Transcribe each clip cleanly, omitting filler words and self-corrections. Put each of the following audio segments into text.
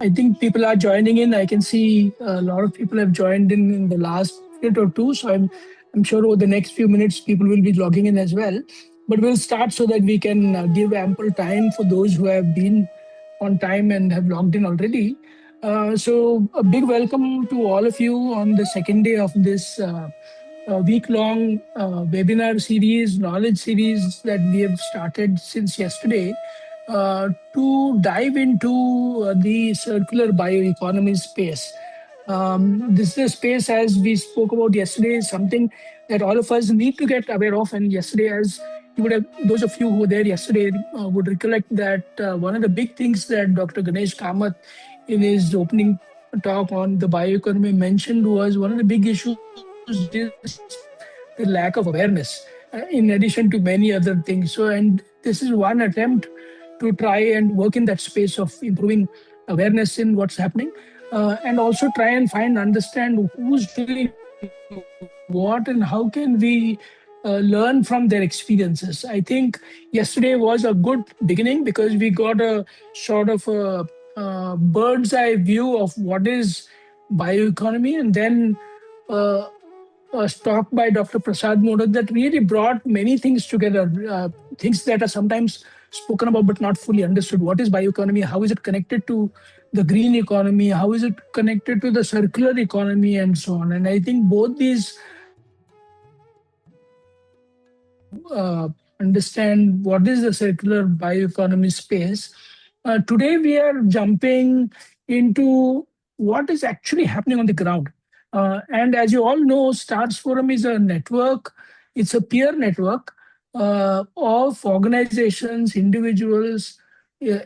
I think people are joining in. I can see a lot of people have joined in the last minute or two. So I'm sure over the next few minutes, people will be logging in as well. But we'll start so that we can give ample time for those who have been on time and have logged in already. So a big welcome to all of you on the second day of this week-long webinar series, knowledge series that we have started since yesterday to dive into the circular bioeconomy space. This is a space, as we spoke about yesterday, is something that all of us need to get aware of. And yesterday, as you would have, those of you who were there yesterday would recollect that one of the big things that Dr. Ganesh Kamath in his opening talk on the bioeconomy mentioned was one of the big issues is the lack of awareness, in addition to many other things. So, and this is one attempt to try and work in that space of improving awareness in what's happening, and also try and understand who's doing what and how can we learn from their experiences. I think yesterday was a good beginning because we got a sort of a bird's eye view of what is bioeconomy, and then uh, a talk by Dr. Prasad Modak that really brought many things together, things that are sometimes spoken about but not fully understood. What is bioeconomy? How is it connected to the green economy? How is it connected to the circular economy and so on? And I think both these understand what is the circular bioeconomy space. Today, we are jumping into what is actually happening on the ground. And as you all know, STARS Forum is a network, it's a peer network of organizations, individuals,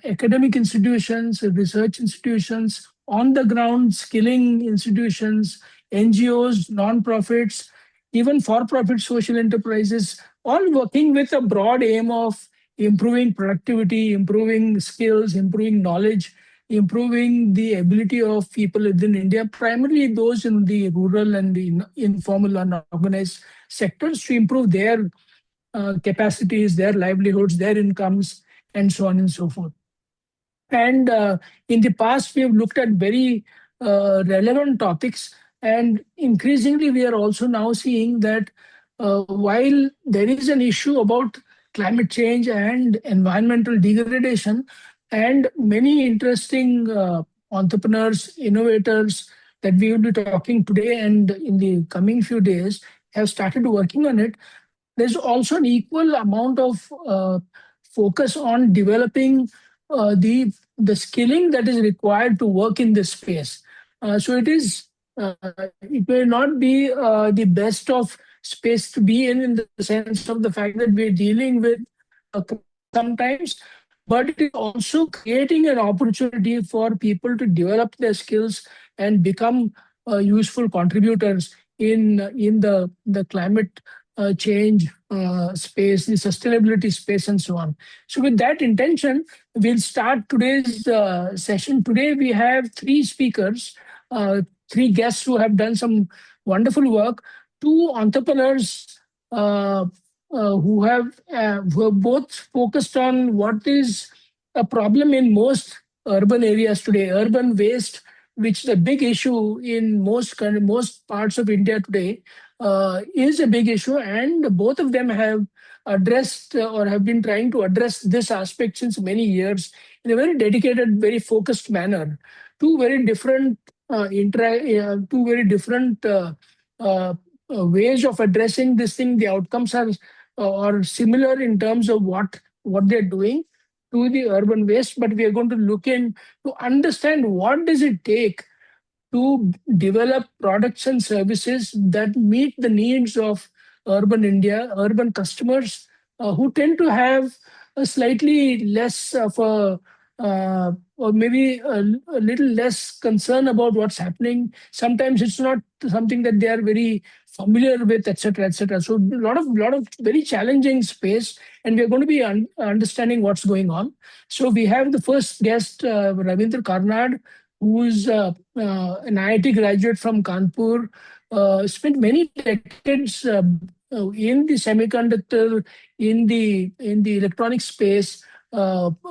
academic institutions, research institutions, on the ground skilling institutions, NGOs, non-profits, even for-profit social enterprises, all working with a broad aim of improving productivity, improving skills, improving knowledge, improving the ability of people within India, primarily those in the rural and the informal and unorganized sectors, to improve their capacities, their livelihoods, their incomes, and so on and so forth. And in the past, we have looked at very relevant topics. And increasingly, we are also now seeing that while there is an issue about climate change and environmental degradation, and many interesting entrepreneurs, innovators that we will be talking today and in the coming few days have started working on it, there's also an equal amount of focus on developing the skilling that is required to work in this space. So it may not be the best of space to be in the sense of the fact that we're dealing with sometimes, but it is also creating an opportunity for people to develop their skills and become useful contributors in the climate change space, the sustainability space, and so on. So, with that intention, we'll start today's session. Today, we have three speakers, three guests who have done some wonderful work, two entrepreneurs who have both focused on what is a problem in most urban areas today, urban waste, which is a big issue in most parts of India today, is a big issue, and both of them have addressed or have been trying to address this aspect since many years in a very dedicated, very focused manner. Two very different ways of addressing this thing. The outcomes are similar in terms of what they're doing to the urban waste, but we are going to look in to understand what does it take to develop products and services that meet the needs of urban India, urban customers who tend to have a slightly less of or maybe a little less concern about what's happening. Sometimes it's not something that they are very familiar with, etc., etc. So a lot of very challenging space, and we are going to be understanding what's going on. So we have the first guest, Ravindra Karnad, who is an IIT graduate from Kanpur, spent many decades in the semiconductor, in the electronic space,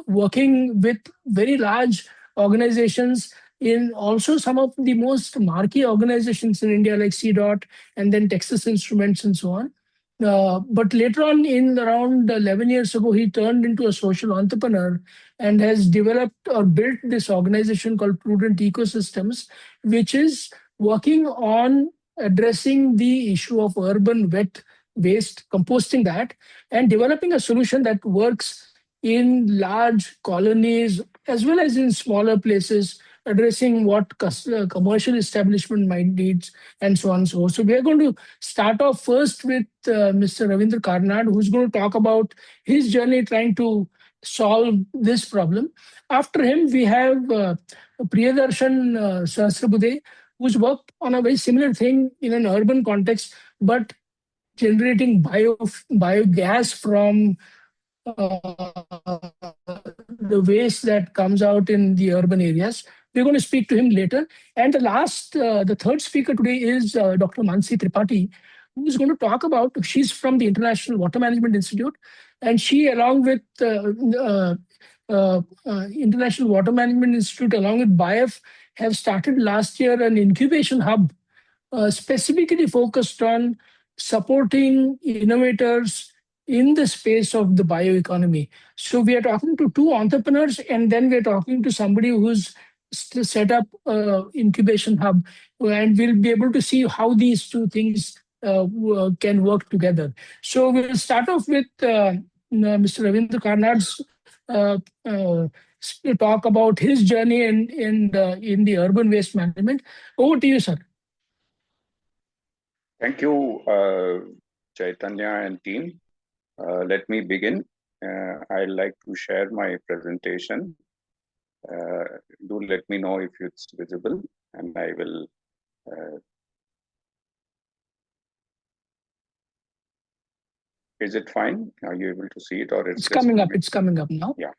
working with very large organizations in also some of the most marquee organizations in India, like CDOT and then Texas Instruments and so on. But later on, in around 11 years ago, he turned into a social entrepreneur and has developed or built this organization called Prudent Ecosystems, which is working on addressing the issue of urban wet waste, composting that, and developing a solution that works in large colonies as well as in smaller places, addressing what commercial establishment might need, and so on and so forth. So we are going to start off first with Mr. Ravindra Karnad, who's going to talk about his journey trying to solve this problem. After him, we have Priyadarshan Sahasrabuddhe, who's worked on a very similar thing in an urban context, but generating biogas from the waste that comes out in the urban areas. We're going to speak to him later. And the third speaker today is Dr. Mansi Tripathi, who's going to talk about, she's from the International Water Management Institute, and she, along with International Water Management Institute, along with BIF, have started last year an incubation hub specifically focused on supporting innovators in the space of the bioeconomy. So we are talking to two entrepreneurs, and then we're talking to somebody who's set up incubation hub, and we'll be able to see how these two things can work together. So we'll start off with Mr. Ravindra Karnad's talk about his journey in the urban waste management. Over to you, sir. Thank you, Chaitanya and team. Let me begin. I'd like to share my presentation. Do let me know if it's visible, and I will. Is it fine? Are you able to see it, or it's coming up? It's coming up now. Yeah.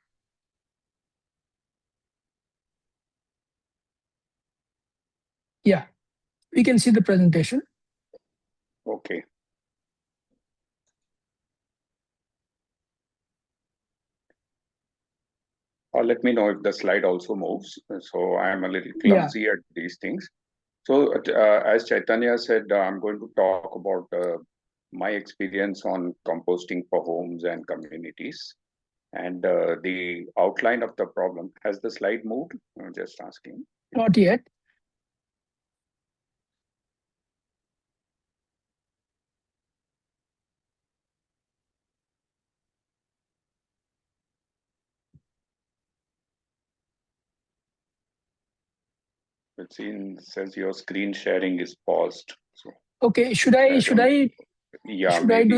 Yeah, we can see the presentation. Okay. Let me know if the slide also moves. So I am a little clumsy at these things. So as Chaitanya said, I'm going to talk about my experience on composting for homes and communities, and the outline of the problem. Has the slide moved? I'm just asking. Not yet. It says your screen sharing is paused. So okay, should I do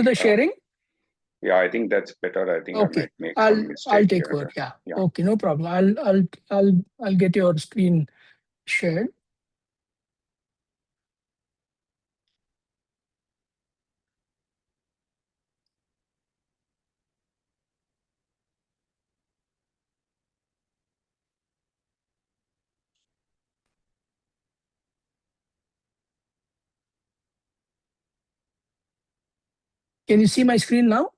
the sharing? Yeah, I think that's better. I think okay. I might make some mistake. I'll take over. Yeah. Okay, no problem. I'll get your screen shared. Can you see my screen now?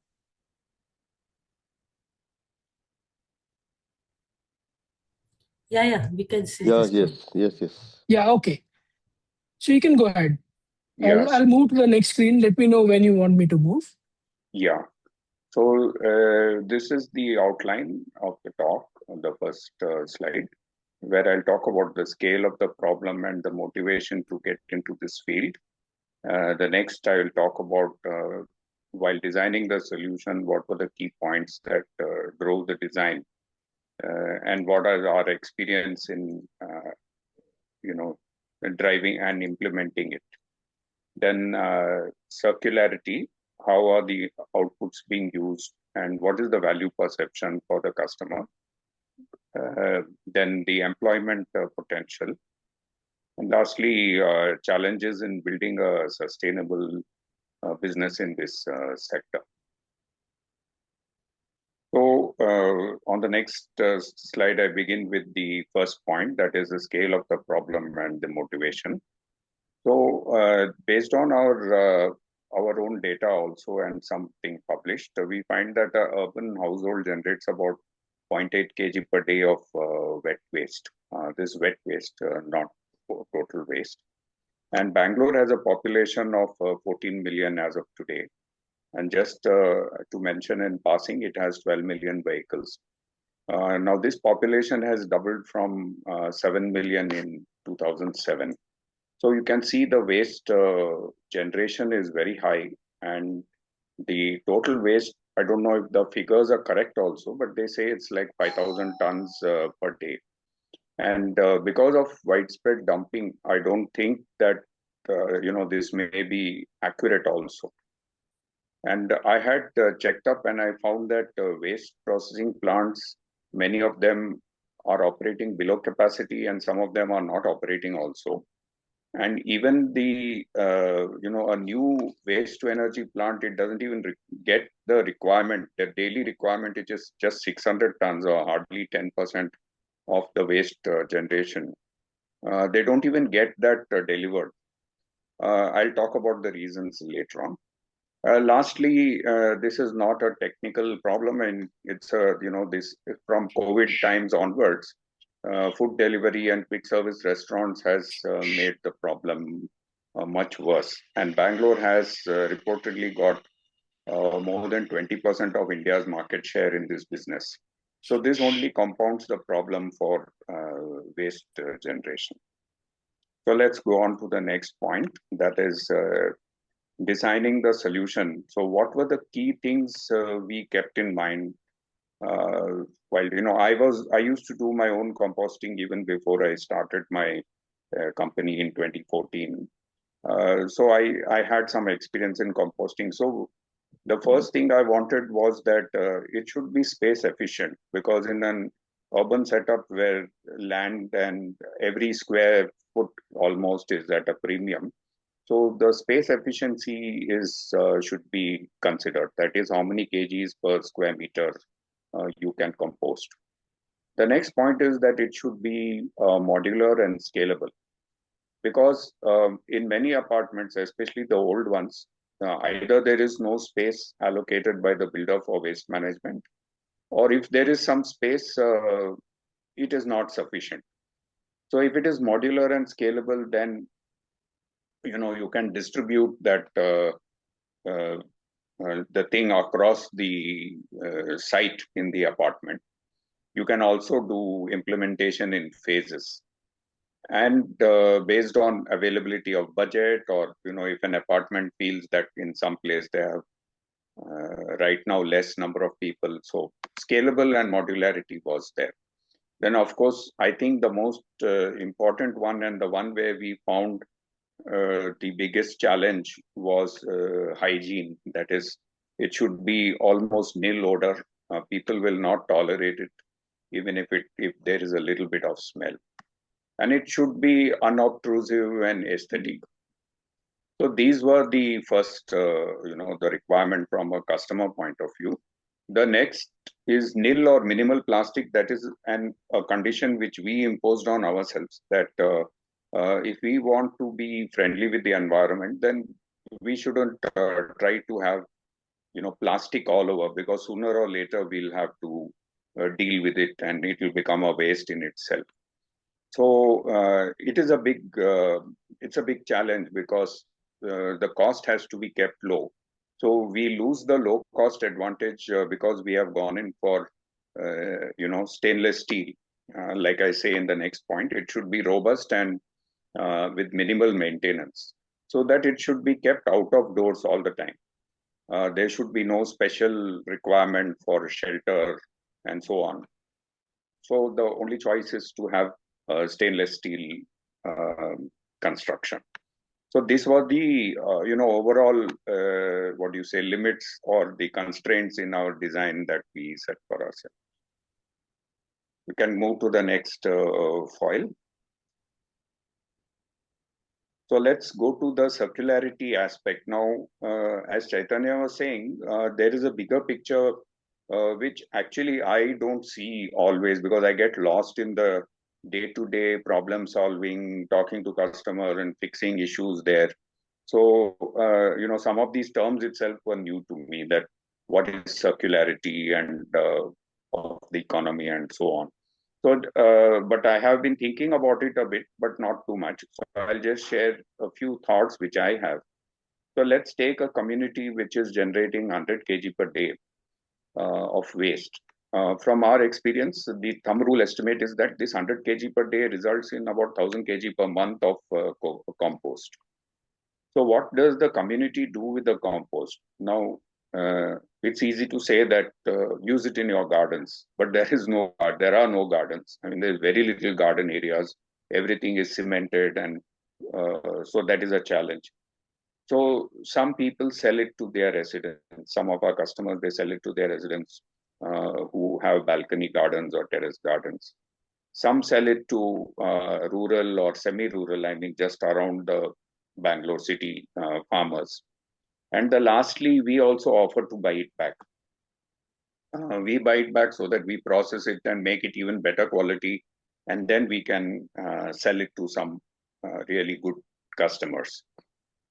Yeah, we can see. Yes. Yeah, okay. So you can go ahead. Yes. I'll move to the next screen. Let me know when you want me to move. Yeah. So this is the outline of the talk on the first slide, where I'll talk about the scale of the problem and the motivation to get into this field. The next, I will talk about while designing the solution, what were the key points that drove the design, and what are our experience in driving and implementing it. Then circularity, how are the outputs being used, and what is the value perception for the customer. Then the employment potential. And lastly, challenges in building a sustainable business in this sector. So on the next slide, I begin with the first point, that is the scale of the problem and the motivation. So based on our own data also and something published, we find that an urban household generates about 0.8 kg per day of wet waste. This wet waste, not total waste. And Bangalore has a population of 14 million as of today. And just to mention in passing, it has 12 million vehicles. Now, this population has doubled from 7 million in 2007. So you can see the waste generation is very high, and the total waste, I don't know if the figures are correct also, but they say it's like 5,000 tons per day. And because of widespread dumping, I don't think that, this may be accurate also. And I had checked up and I found that waste processing plants, many of them are operating below capacity and some of them are not operating also. And even a new waste to energy plant, it doesn't even get the requirement, the daily requirement, which is just 600 tons or hardly 10% of the waste generation. They don't even get that delivered. I'll talk about the reasons later on. Lastly, this is not a technical problem, and it's this from COVID times onwards. Food delivery and quick service restaurants has made the problem much worse. And Bangalore has reportedly got more than 20% of India's market share in this business. So this only compounds the problem for waste generation. So let's go on to the next point, that is designing the solution. So what were the key things we kept in mind? While I used to do my own composting even before I started my company in 2014. So I had some experience in composting. So the first thing I wanted was that it should be space efficient, because in an urban setup where land and every square foot almost is at a premium, so the space efficiency is should be considered. That is, how many kgs per square meter you can compost. The next point is that it should be modular and scalable, because in many apartments, especially the old ones, either there is no space allocated by the builder for waste management, or if there is some space, it is not sufficient. So if it is modular and scalable, then you can distribute that the thing across the site in the apartment. You can also do implementation in phases, and based on availability of budget, or if an apartment feels that in some place they have right now less number of people, so scalable and modularity was there. Then of course, I think the most important one, and the one where we found the biggest challenge, was hygiene. That is, it should be almost nil odor. People will not tolerate it, even if there is a little bit of smell. And it should be unobtrusive and aesthetic. So these were the first, the requirement from a customer point of view. The next is nil or minimal plastic. That is a condition which we imposed on ourselves, that if we want to be friendly with the environment, then we shouldn't try to have plastic all over, because sooner or later we'll have to deal with it, and it will become a waste in itself. So it is it's a big challenge, because the cost has to be kept low. So we lose the low cost advantage because we have gone in for stainless steel. Like I say in the next point, it should be robust and with minimal maintenance, so that it should be kept out of doors all the time. There should be no special requirement for shelter and so on. So the only choice is to have stainless steel construction. So this was the overall limits or the constraints in our design that we set for ourselves. We can move to the next foil. So let's go to the circularity aspect now. As Chaitanya was saying, there is a bigger picture which actually I don't see always, because I get lost in the day-to-day problem solving, talking to customer and fixing issues there. So, some of these terms itself were new to me, that what is circularity and of the economy and so on. So, but I have been thinking about it a bit, but not too much. So I'll just share a few thoughts which I have. So let's take a community which is generating 100 kg per day of waste. From our experience, the thumb rule estimate is that this 100 kg per day results in about 1000 kg per month of compost. So what does the community do with the compost? Now, it's easy to say that use it in your gardens, but there are no gardens. I mean, there's very little garden areas. Everything is cemented, and so that is a challenge. So some people sell it to their residents. Some of our customers, they sell it to their residents who have balcony gardens or terrace gardens. Some sell it to rural or semi-rural, I mean, just around the Bangalore city farmers. And lastly, we also offer to buy it back. We buy it back so that we process it and make it even better quality, and then we can sell it to some really good customers.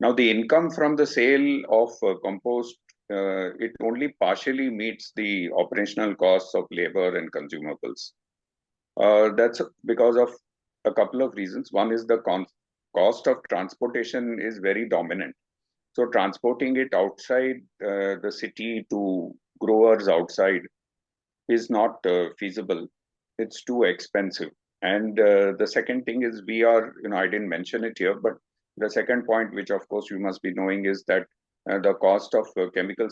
Now, the income from the sale of compost, it only partially meets the operational costs of labor and consumables. That's because of a couple of reasons. One is the cost of transportation is very dominant. So transporting it outside the city to growers outside is not feasible. It's too expensive. And the second thing is I didn't mention it here, but the second point, which of course you must be knowing, is that the cost of chemical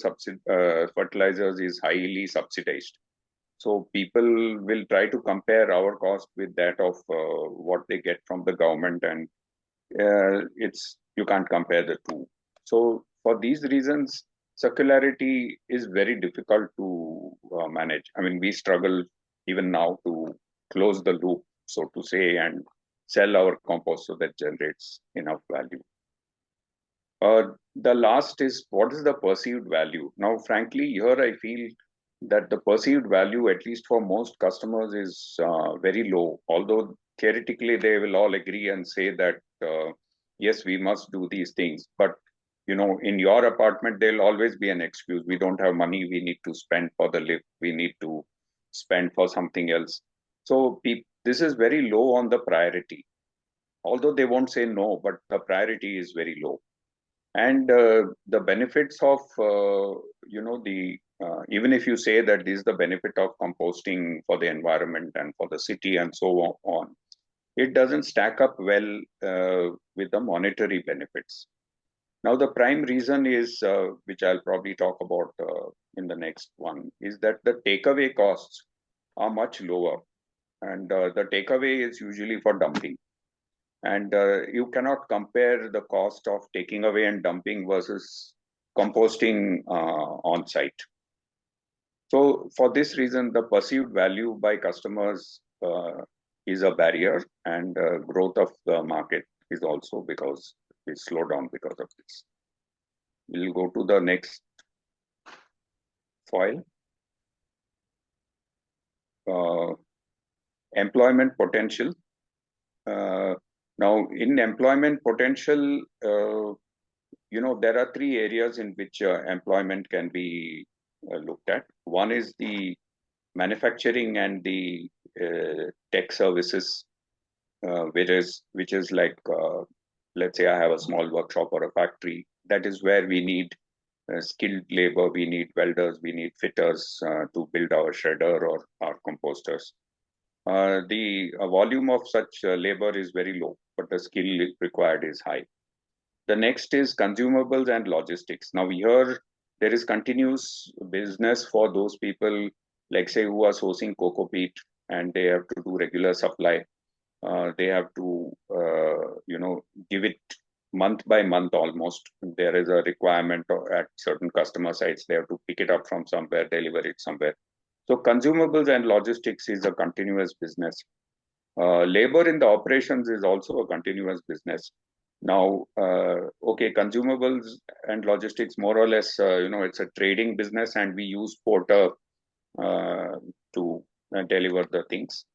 fertilizers is highly subsidized. So people will try to compare our cost with that of what they get from the government, and you can't compare the two. So for these reasons, circularity is very difficult to manage. I mean, we struggle even now to close the loop, so to say, and sell our compost so that generates enough value. The last is, what is the perceived value? Now, frankly, here I feel that the perceived value, at least for most customers, is very low. Although theoretically they will all agree and say that, yes, we must do these things. But, in your apartment, there'll always be an excuse. We don't have money. We need to spend for the lift. We need to spend for something else. So this is very low on the priority. Although they won't say no, but the priority is very low. And the benefits of, even if you say that this is the benefit of composting for the environment and for the city and so on, it doesn't stack up well with the monetary benefits. Now, the prime reason is, which I'll probably talk about in the next one, is that the takeaway costs are much lower. And the takeaway is usually for dumping. And you cannot compare the cost of taking away and dumping versus composting on site. So for this reason, the perceived value by customers is a barrier, and growth of the market is also because it slowed down because of this. We'll go to the next foil. Employment potential. Now, in employment potential, there are three areas in which employment can be looked at. One is the manufacturing and the tech services, which is like, let's say I have a small workshop or a factory. That is where we need skilled labor, we need welders, we need fitters to build our shredder or our composters. The volume of such labor is very low, but the skill required is high. The next is consumables and logistics. Now, here there is continuous business for those people, like say, who are sourcing cocoa peat, and they have to do regular supply. They have to, give it month by month almost. There is a requirement at certain customer sites. They have to pick it up from somewhere, deliver it somewhere. So consumables and logistics is a continuous business. Labor in the operations is also a continuous business. Now, consumables and logistics, more or less, it's a trading business, and we use porter to deliver the things.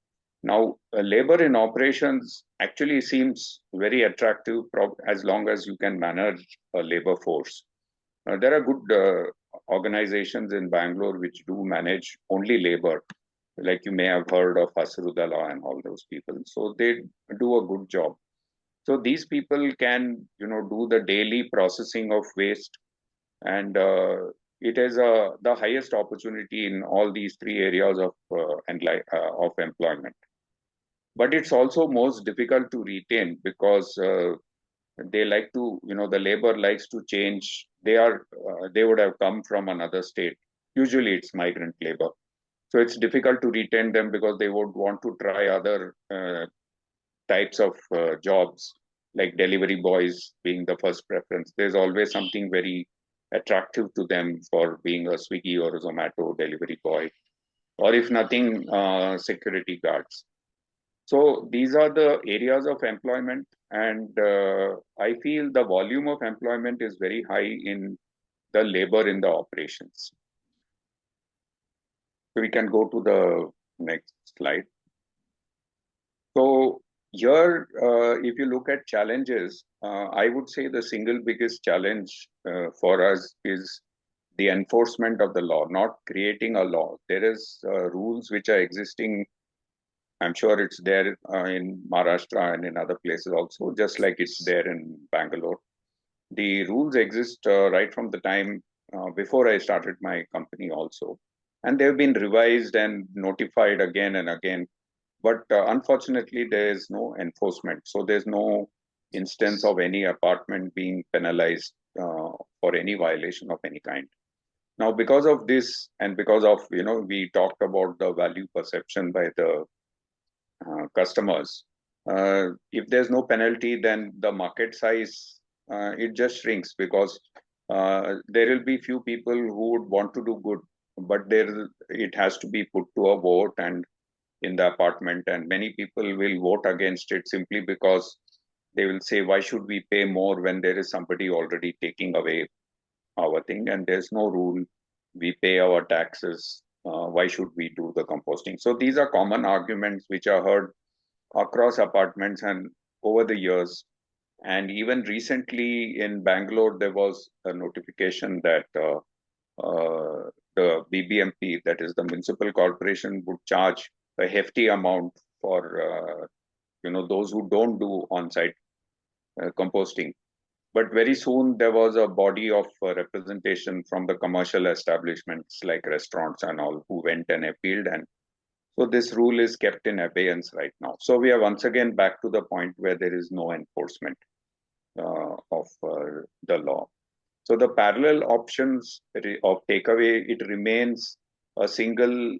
Now, labor in operations actually seems very attractive as long as you can manage a labor force. There are good organizations in Bangalore which do manage only labor. like you may have heard of Hasrudala and all those people. So they do a good job. So these people can, do the daily processing of waste, and it is the highest opportunity in all these three areas of employment. But it's also most difficult to retain because they like to, the labor likes to change. They would have come from another state. Usually, it's migrant labor, so it's difficult to retain them because they would want to try other types of jobs, like delivery boys being the first preference. There's always something very attractive to them for being a Swiggy or a Zomato delivery boy, or if nothing, security guards. So these are the areas of employment, and I feel the volume of employment is very high in the labor in the operations. So we can go to the next slide. So here, if you look at challenges, I would say the single biggest challenge for us is the enforcement of the law, not creating a law. There is rules which are existing. I'm sure it's there in Maharashtra and in other places also, just like it's there in Bangalore. The rules exist right from the time before I started my company also. And they've been revised and notified again and again. But unfortunately, there is no enforcement. So there's no instance of any apartment being penalized for any violation of any kind. Now, because of this, and because of, we talked about the value perception by the customers. If there's no penalty, then the market size, it just shrinks, because there will be few people who would want to do good, but it has to be put to a vote and in the apartment, and many people will vote against it simply because they will say, why should we pay more when there is somebody already taking away our thing, and there's no rule, we pay our taxes, why should we do the composting? So these are common arguments which are heard across apartments and over the years. And even recently in Bangalore, there was a notification that the BBMP, that is the municipal corporation, would charge a hefty amount for those who don't do on-site composting. But very soon there was a body of representation from the commercial establishments like restaurants and all, who went and appealed, and so this rule is kept in abeyance right now. So we are once again back to the point where there is no enforcement of the law. So the parallel options of takeaway, it remains a single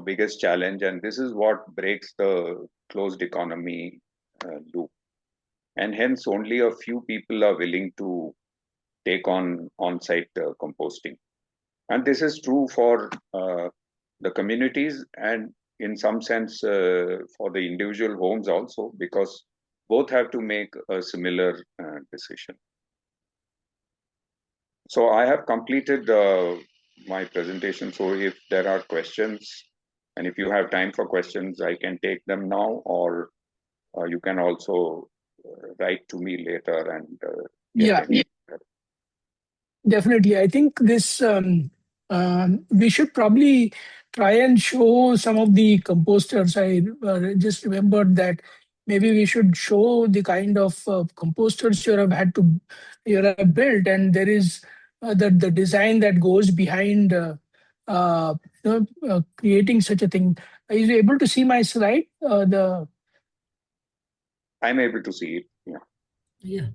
biggest challenge, and this is what breaks the closed economy loop. And hence only a few people are willing to take on-site composting. And this is true for the communities, and in some sense for the individual homes also, because both have to make a similar decision. So I have completed my presentation. So if there are questions, and if you have time for questions, I can take them now, or you can also write to me later and yeah, definitely. I think this we should probably try and show some of the composters. I just remembered that maybe we should show the kind of composters you have built, and there is the design that goes behind creating such a thing. Are you able to see my slide? I'm able to see it. Yeah.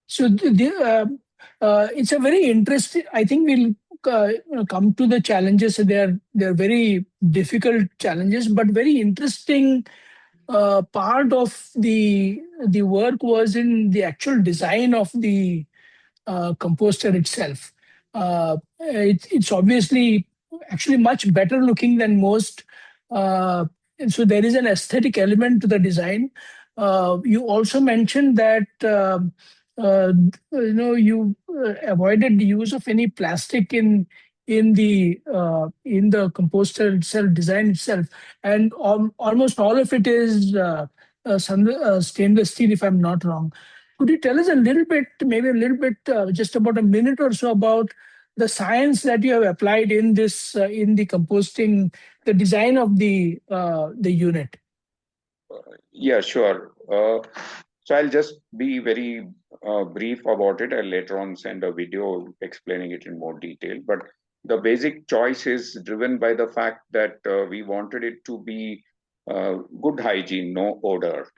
So it's a very interesting. I think we'll come to the challenges. They're very difficult challenges, but very interesting. Part of the work was in the actual design of the composter itself. It's obviously actually much better looking than most. And so there is an aesthetic element to the design. You also mentioned that uh, you avoided the use of any plastic in the composter itself, design itself, and almost all of it is stainless steel, if I'm not wrong. Could you tell us a little bit, maybe a little bit, just about a minute or so, about the science that you have applied in this in the composting, the design of the unit. Yeah, sure. So I'll just be very brief about it. I'll later on send a video explaining it in more detail. But the basic choice is driven by the fact that we wanted it to be good hygiene, no odor.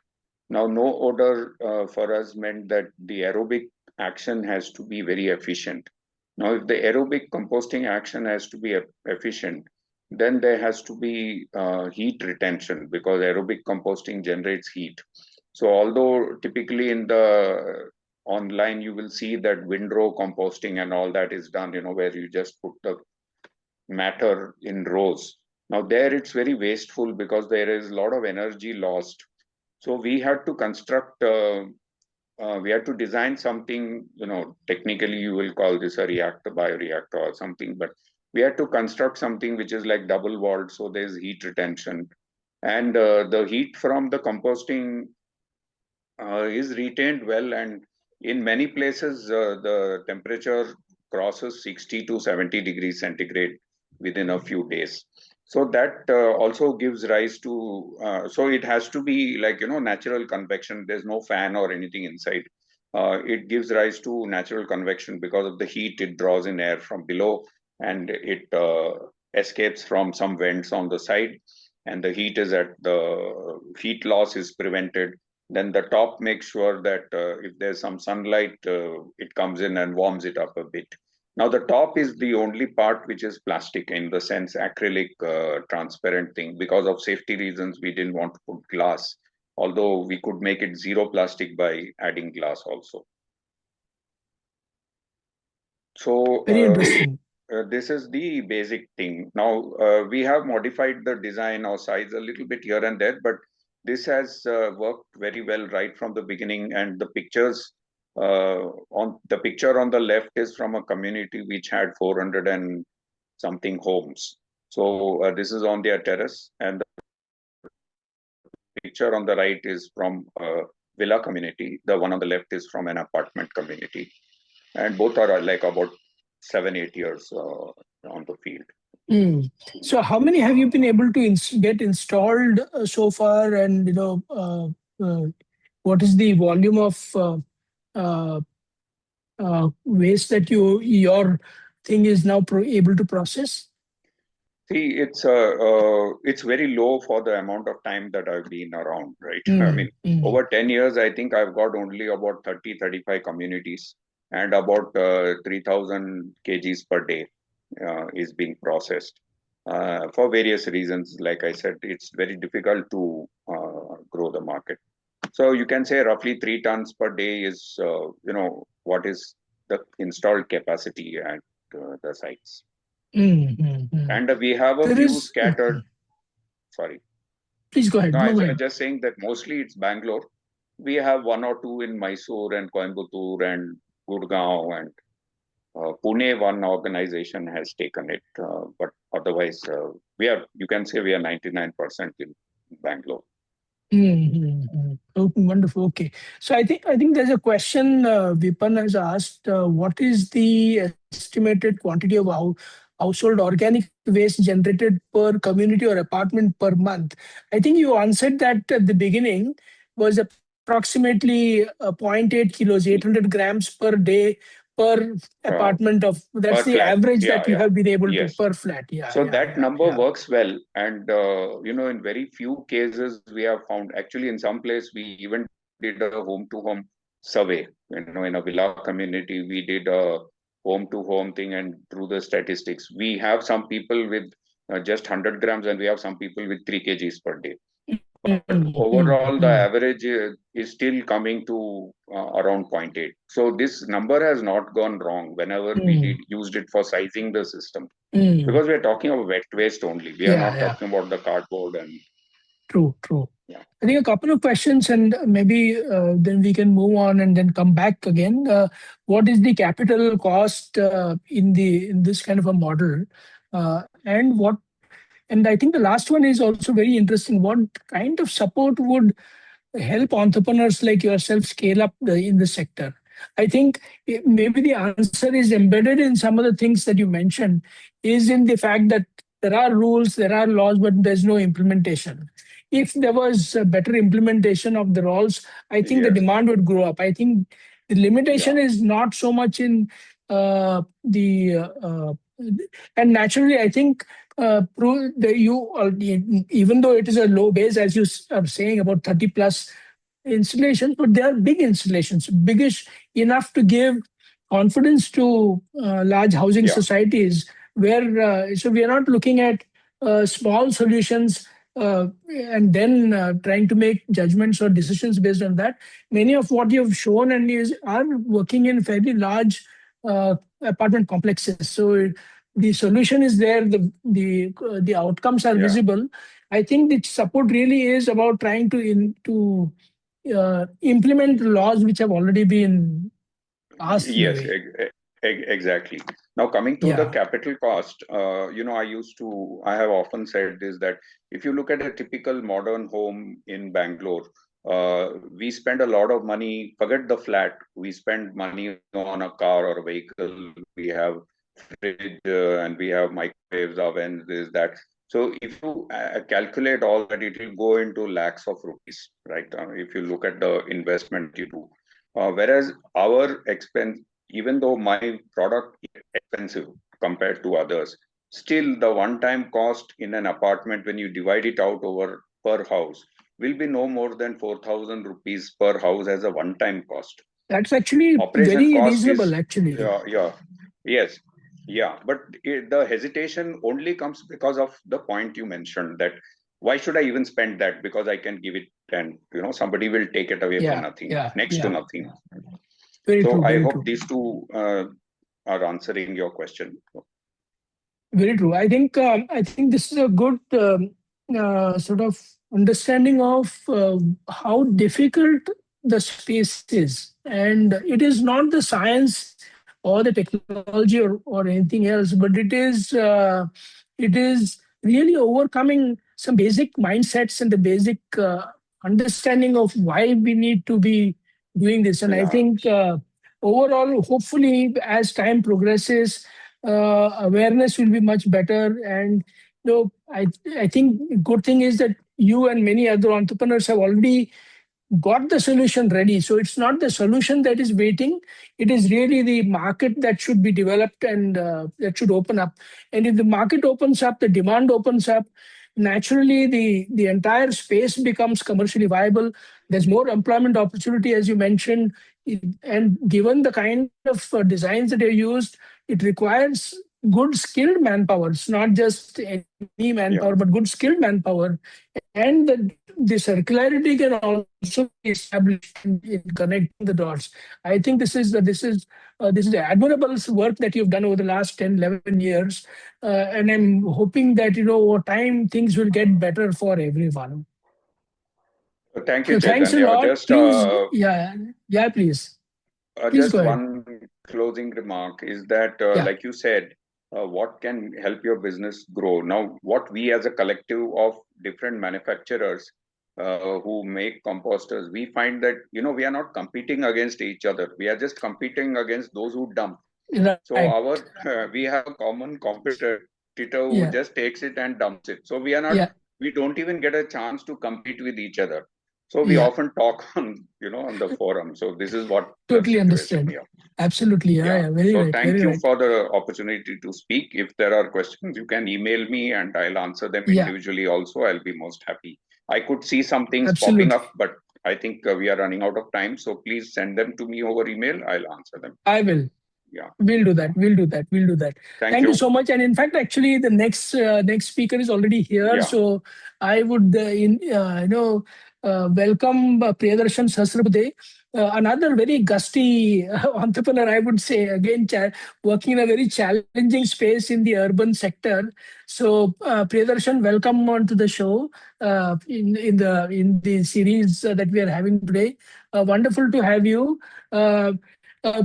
Now, no odor for us meant that the aerobic action has to be very efficient. Now, if the aerobic composting action has to be efficient, then there has to be heat retention because aerobic composting generates heat. So, although typically in the online you will see that windrow composting and all that is done, where you just put the matter in rows. Now, there it's very wasteful because there is a lot of energy lost. So we had to construct, we had to design something, technically you will call this a reactor, bioreactor or something, but we had to construct something which is like double walled, so there's heat retention. And the heat from the composting is retained well, and in many places the temperature crosses 60 to 70 degrees centigrade within a few days. So that also gives rise to, so it has to be like, natural convection. There's no fan or anything inside. It gives rise to natural convection because of the heat. It draws in air from below and it escapes from some vents on the side, and the heat is at the heat loss is prevented. Then the top makes sure that if there's some sunlight, it comes in and warms it up a bit. Now, the top is the only part which is plastic, in the sense acrylic transparent thing. Because of safety reasons, we didn't want to put glass, although we could make it zero plastic by adding glass also. So Very interesting. This is the basic thing. Now, we have modified the design or size a little bit here and there, but this has worked very well right from the beginning. And the pictures on the picture on the left is from a community which had 400 and something homes. So this is on their terrace, and the picture on the right is from a villa community. The one on the left is from an apartment community, and both are like about 7-8 years on the field. Mm. So how many have you been able to get installed so far? And what is the volume of uh, waste that your thing is now able to process? See, it's very low for the amount of time that I've been around, right? I mean, over 10 years, I think I've got only about 30-35 communities, and about 3,000 kgs per day is being processed for various reasons. Like I said, it's very difficult to grow the market. So you can say roughly 3 tons per day is, what is the installed capacity at the sites. And we have a few scattered. Sorry. Please go ahead. No, I was just saying that mostly it's Bangalore. We have 1 or 2 in Mysore and Coimbatore and Gurgaon, and Pune, one organization has taken it. But otherwise, you can say we are 99% in Bangalore. Oh, wonderful. Okay. So I think there's a question Vipan has asked. What is the estimated quantity of household organic waste generated per community or apartment per month? I think you answered that at the beginning, was approximately 0.8 kilos, 800 grams per day per apartment of, that's the flat average that you have been able to per flat. So that number works well. And, in very few cases, we have found, actually in some place, we even did a home-to-home survey. In a villa community, we did a home-to-home thing, and through the statistics, we have some people with just 100 grams, and we have some people with 3 kgs per day. But overall, the average is still coming to around 0.8. So this number has not gone wrong whenever we used it for sizing the system. Because we are talking about wet waste only. We are not talking about the cardboard. And True. Yeah. I think a couple of questions, and maybe then we can move on and then come back again. What is the capital cost in this kind of a model, and I think the last one is also very interesting. What kind of support would help entrepreneurs like yourself scale up in the sector? I think maybe the answer is embedded in some of the things that you mentioned, is in the fact that there are rules, there are laws, but there's no implementation. If there was a better implementation of the laws, I think the Yes. demand would grow up. I think the limitation Yeah. is not so much in the and naturally, I think even though it is a low base, as you are saying, about 30 plus installations, but they are big installations, biggish enough to give confidence to large housing Yeah. societies. Where so we are not looking at small solutions and then trying to make judgments or decisions based on that. Many of what you have shown and is are working in fairly large apartment complexes. So the solution is there. The outcomes are Yeah. visible. I think the support really is about trying to implement laws which have already been passed in a Yes, way. exactly. Now, coming to the Yeah, capital cost, I have often said this, that if you look at a typical modern home in Bangalore, we spend a lot of money, forget the flat, we spend money on a car or a vehicle, we have fridge and we have microwaves, ovens, this, that. So if you calculate all that, it will go into lakhs of rupees, right? If you look at the investment you do. Whereas our expense, even though my product is expensive compared to others, still the one-time cost in an apartment, when you divide it out over per house, will be no more than 4,000 rupees per house as a one-time cost. that's actually Operation very cost reasonable, is, actually. yes, yeah, but the hesitation only comes because of the point you mentioned, that why should I even spend that, because I can give it and somebody will take it away for Yeah, nothing, yeah, next to yeah. nothing. Very So true, I very hope true. these two are answering your question. Very true. I think this is a good sort of understanding of how difficult the space is, and it is not the science or the technology or anything else, but it is really overcoming some basic mindsets and the basic understanding of why we need to be doing this. And I Yeah, think overall, hopefully, as time progresses, awareness will be much better. And I think good thing is that you and many other entrepreneurs have already got the solution ready. So it's not the solution that is waiting. It is really the market that should be developed and that should open up. And if the market opens up, the demand opens up, naturally the entire space becomes commercially viable. There's more employment opportunity, as you mentioned. And given the kind of designs that are used, it requires good skilled manpower. It's not just any yeah. manpower, but good skilled manpower. And the circularity can also be established in connecting the dots. I think this is admirable work that you've done over the last 10, 11 years. And I'm hoping that, over time, things will get better for everyone. Thank you, So thanks a Chaitanya. lot. Please, yeah, yeah, please. Please Just go ahead. one closing remark is that, Yeah, like you said, what can help your business grow? Now, what we as a collective of different manufacturers who make composters, we find that, we are not competing against each other. We are just competing against those who dump. So right. we have a common competitor who Yeah, just takes it and dumps it. So yeah, we don't even get a chance to compete with each other. So we yeah. often talk on the forum. So this is what the Totally situation understand. here. Absolutely. Yeah, Yeah. yeah. Very So right. thank Very you right. for the opportunity to speak. If there are questions, you can email me and I'll answer them Yeah, individually also. I'll be most happy. I could see some things popping absolutely. up, but I think we are running out of time. So please send them to me over email. I'll answer them. I will. Yeah. We'll do that. We'll do that. We'll do that. Thank Thank you you. so much. And in fact, actually, the next speaker is already here. Yeah. So I would, welcome Priyadarshan Sahasrabuddhe, another very gusty entrepreneur, I would say. Again, working in a very challenging space in the urban sector. So Priyadarshan, welcome onto the show in the series that we are having today. Wonderful to have you. Uh, uh,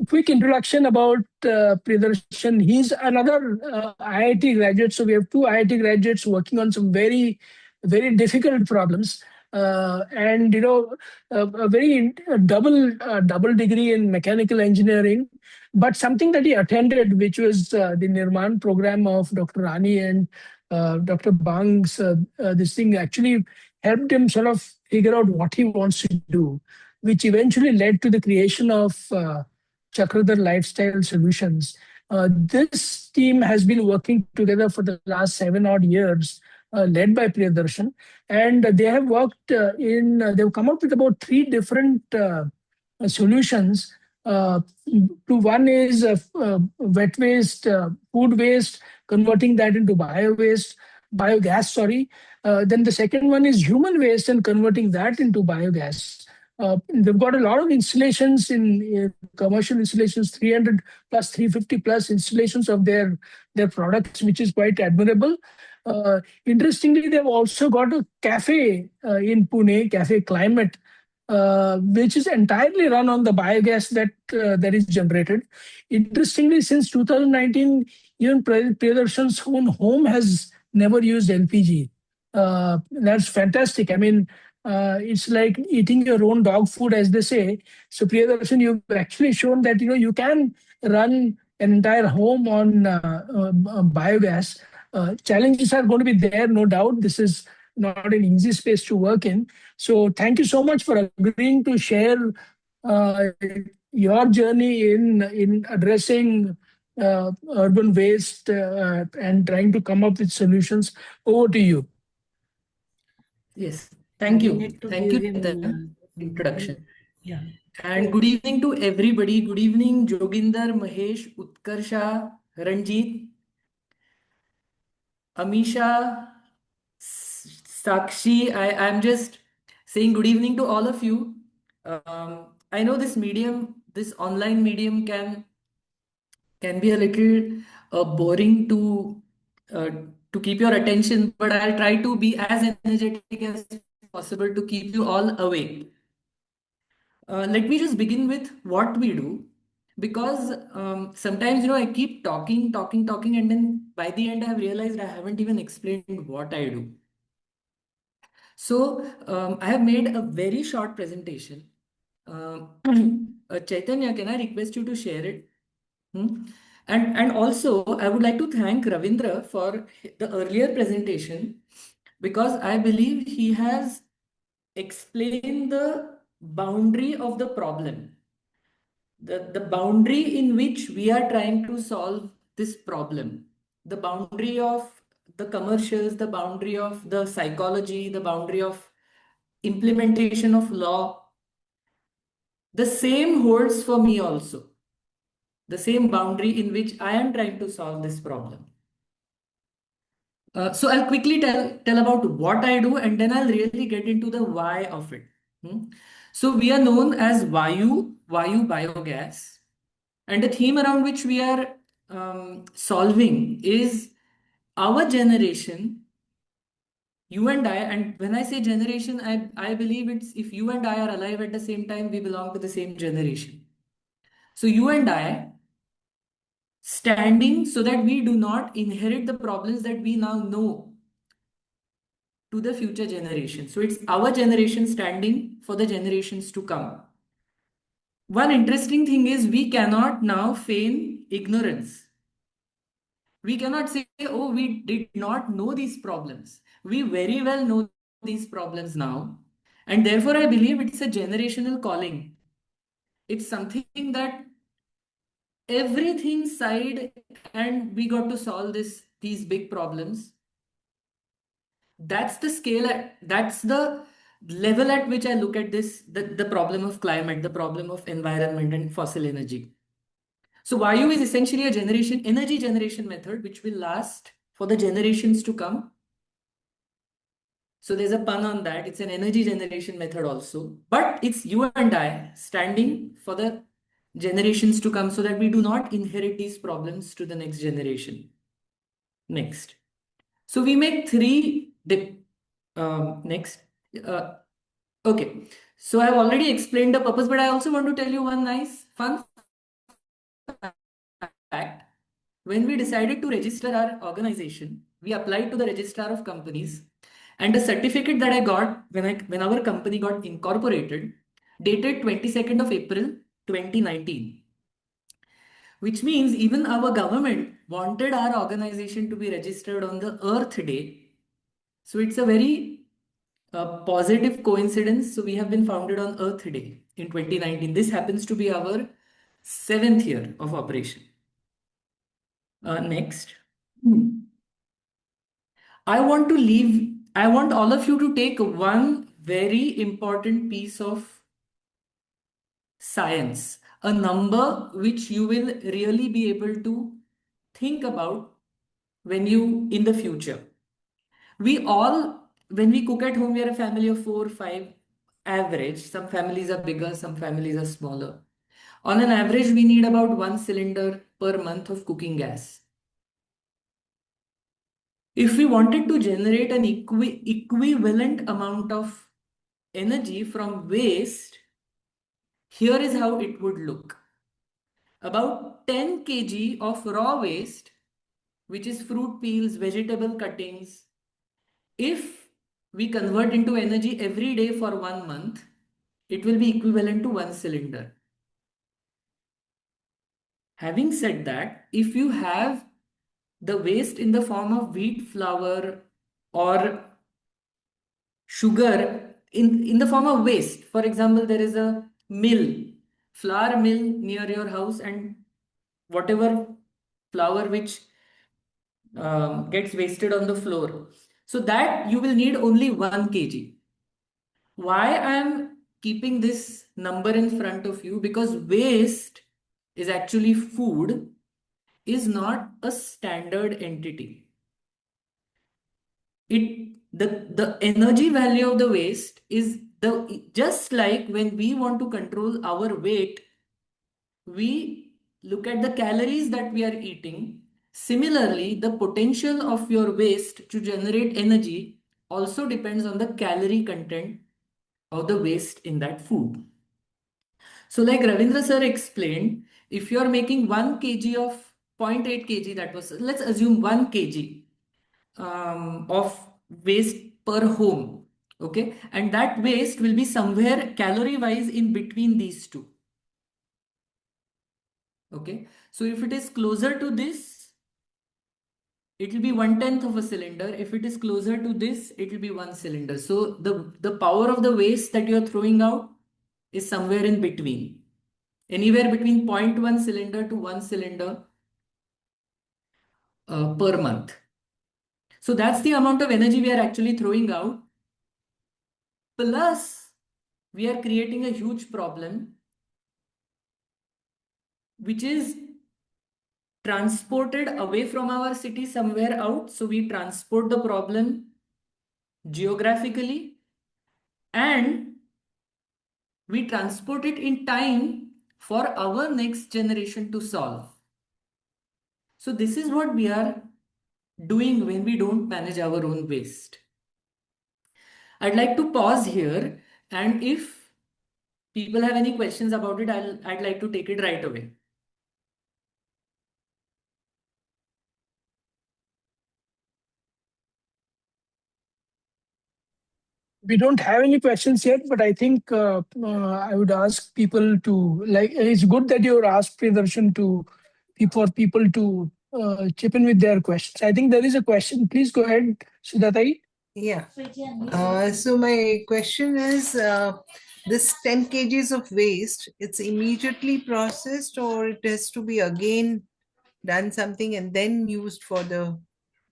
Quick introduction about Priyadarshan. He's another IIT graduate. So we have two IIT graduates working on some very, very difficult problems. and a very double degree in mechanical engineering. But something that he attended, which was the Nirman program of Dr. Rani and Dr. Bang's, this thing actually helped him sort of figure out what he wants to do, which eventually led to the creation of Chakradhar Lifestyle Solutions. This team has been working together for the last 7 odd years, led by Priyadarshan, and they have worked they've come up with about three different solutions. To one is wet waste, food waste, converting that into biogas, sorry. Then the second one is human waste and converting that into biogas. They've got a lot of installations in commercial installations, 300 plus, 350 plus installations of their products, which is quite admirable. Interestingly, they've also got a cafe in Pune, Cafe Climate, which is entirely run on the biogas that is generated. Interestingly, since 2019, even Priyadarshan's own home has never used LPG. That's fantastic. I mean, it's like eating your own dog food, as they say. So Priyadarshan, you've actually shown that you can run an entire home on biogas. Challenges are going to be there, no doubt. This is not an easy space to work in. So thank you so much for agreeing to share uh, your journey in addressing urban waste and trying to come up with solutions. Over to you. Yes, thank you. Need to Thank give you him, for the introduction. Yeah. And good evening to everybody. Good evening, Joginder, Mahesh, Utkarsha, Ranjit, Amisha, Sakshi. I'm just saying good evening to all of you. I know this medium, this online medium can be a little boring uh, to keep your attention, but I'll try to be as energetic as possible to keep you all awake. Let me just begin with what we do, because sometimes I keep talking, and then by the end I have realized I haven't even explained what I do. So I have made a very short presentation. Chaitanya, can I request you to share it? Hmm? And also, I would like to thank Ravindra for the earlier presentation, because I believe he has explained the boundary of the problem, the boundary in which we are trying to solve this problem, the boundary of the commercials, the boundary of the psychology, the boundary of implementation of law. The same holds for me also. The same boundary in which I am trying to solve this problem. So I'll quickly tell about what I do, and then I'll really get into the why of it. So we are known as Vaayu Biogas, and the theme around which we are solving is our generation, you and I. And when I say generation, I believe it's if you and I are alive at the same time, we belong to the same generation. So you and I standing so that we do not inherit the problems that we now know to the future generation. So it's our generation standing for the generations to come. One interesting thing is we cannot now feign ignorance. We cannot say, oh, we did not know these problems. We very well know these problems now. And therefore, I believe it's a generational calling. It's something that everything side, and we got to solve these big problems. That's the scale, that's the level at which I look at the problem of climate, the problem of environment and fossil energy. So Vayu is essentially a energy generation method which will last for the generations to come. So there's a pun on that. It's an energy generation method also, but it's you and I standing for the generations to come so that we do not inherit these problems to the next generation. Next. So we make next. Uh, okay. So I've already explained the purpose, but I also want to tell you one nice fun fact. When we decided to register our organization, we applied to the registrar of companies, And the certificate that I got when our company got incorporated, dated 22nd of April 2019, which means even our government wanted our organization to be registered on the Earth Day. So it's a very positive coincidence. So we have been founded on Earth Day in 2019. This happens to be our 7th year of operation. Next. I want all of you to take one very important piece of science, a number which you will really be able to think about in the future. When we cook at home, we are a family of 4, 5, average. Some families are bigger, some families are smaller. On an average, we need about 1 cylinder per month of cooking gas. If we wanted to generate an equivalent amount of energy from waste, here is how it would look. About 10 kg of raw waste, which is fruit peels, vegetable cuttings, if we convert into energy every day for 1 month, it will be equivalent to 1 cylinder. Having said that, if you have the waste in the form of wheat flour or sugar in the form of waste, for example, there is a flour mill near your house, and whatever flour which gets wasted on the floor, so that you will need only 1 kg. Why I am keeping this number in front of you? Because waste is actually food, is not a standard entity. The energy value of the waste is just like when we want to control our weight, we look at the calories that we are eating. Similarly, the potential of your waste to generate energy also depends on the calorie content of the waste in that food. So like Ravindra sir explained, if you are making 1 kg of 0.8 kg, that was, let's assume 1 kg of waste per home. Okay. And that waste will be somewhere calorie wise in between these two. Okay. So if it is closer to this, it will be 1/10 of a cylinder. If it is closer to this, it will be 1 cylinder. So the power of the waste that you're throwing out is somewhere in between. Anywhere between 0.1 cylinder to 1 cylinder per month. So that's the amount of energy we are actually throwing out. Plus, we are creating a huge problem, which is transported away from our city somewhere out. So we transport the problem geographically, and we transport it in time for our next generation to solve. So this is what we are doing when we don't manage our own waste. I'd like to pause here, and if people have any questions about it, I'd like to take it right away. We don't have any questions yet, but I think I would ask people to, like, it's good that you asked Priyadarshan for people to chip in with their questions. I think there is a question. Please go ahead, Siddharthi. Yeah. So my question is, this 10 kgs of waste, it's immediately processed, or it has to be again done something and then used for the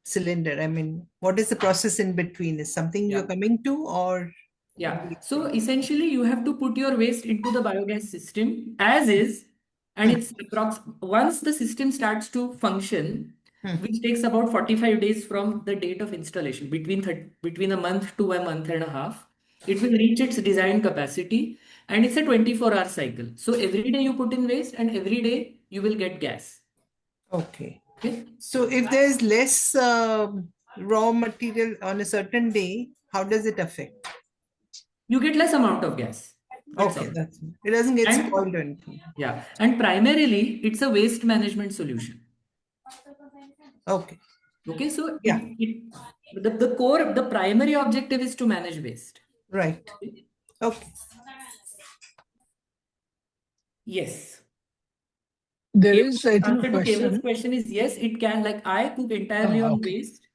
cylinder? I mean, what is the process in between? Is something you're coming to, or? Yeah. So essentially, you have to put your waste into the biogas system as is, and it's once the system starts to function, which takes about 45 days from the date of installation, between a month to a month and a half, it will reach its design capacity, and it's a 24-hour cycle. So every day you put in waste, and every day you will get gas. Okay. Okay. So if there's less raw material on a certain day, how does it affect? You get less amount of gas. Okay, it doesn't get spoiled or anything. Yeah, and primarily it's a waste management solution. Okay. Okay, so the primary objective is to manage waste. Right. Okay. Yes. There is, I think, a Answer to Keval's question. question is yes, it can. Like I cook entirely on Okay. waste,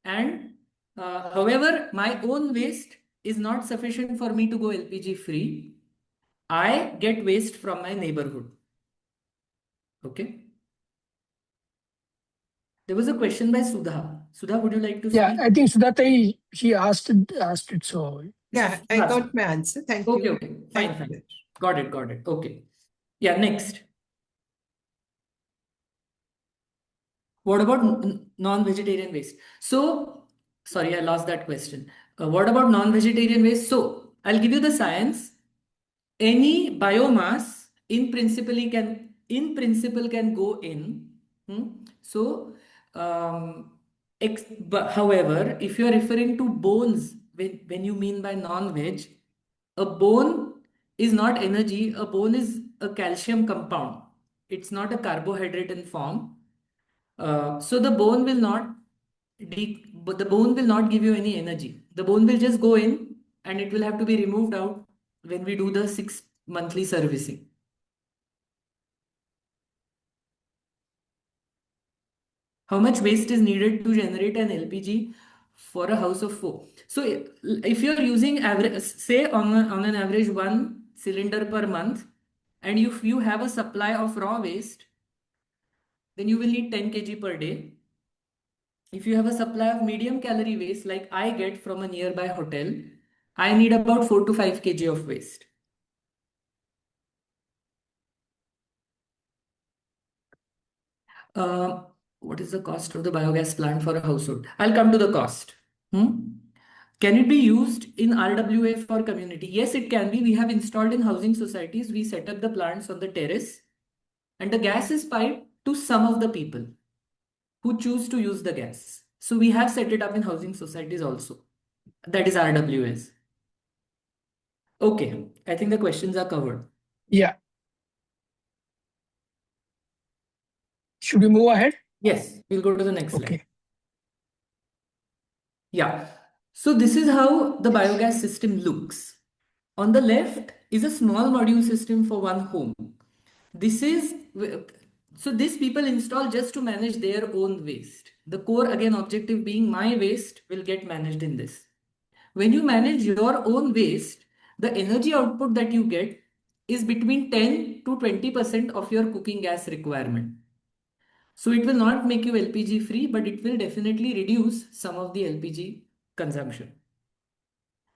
and however, my own waste is not sufficient for me to go LPG free. I get waste from my neighborhood. Okay. There was a question by Sudha. Sudha, would you like to Yeah, speak? I think Sudhata, she asked it. So Yeah, I got my answer. Thank Okay, you. okay. Thank Fine, you. fine. Got it. Okay. Yeah, next. What about non-vegetarian waste? So, sorry, I lost that question. What about non-vegetarian waste? So, I'll give you the science. Any biomass in principle can go in. So, but however, if you are referring to bones, when you mean by non-veg, a bone is not energy. A bone is a calcium compound. It's not a carbohydrate in form. So the bone will not give you any energy. The bone will just go in and it will have to be removed out when we do the 6 monthly servicing. How much waste is needed to generate an LPG for a house of 4? So if you're using average, say on an average 1 cylinder per month, and if you have a supply of raw waste, then you will need 10 kg per day. If you have a supply of medium calorie waste like I get from a nearby hotel, I need about 4 to 5 kg of waste. What is the cost of the biogas plant for a household? I'll come to the cost. Can it be used in RWA for community? Yes, it can be. We have installed in housing societies. We set up the plants on the terrace and the gas is piped to some of the people who choose to use the gas. So we have set it up in housing societies also. That is RWS. Okay, I think the questions are covered. yeah. Should we move ahead? Yes, we'll go to the next slide. Okay. Yeah. So this is how the biogas system looks. On the left is a small module system for one home. So these people install just to manage their own waste. The core again objective being my waste will get managed in this. When you manage your own waste, the energy output that you get is between 10 to 20% of your cooking gas requirement. So it will not make you LPG free, but it will definitely reduce some of the LPG consumption.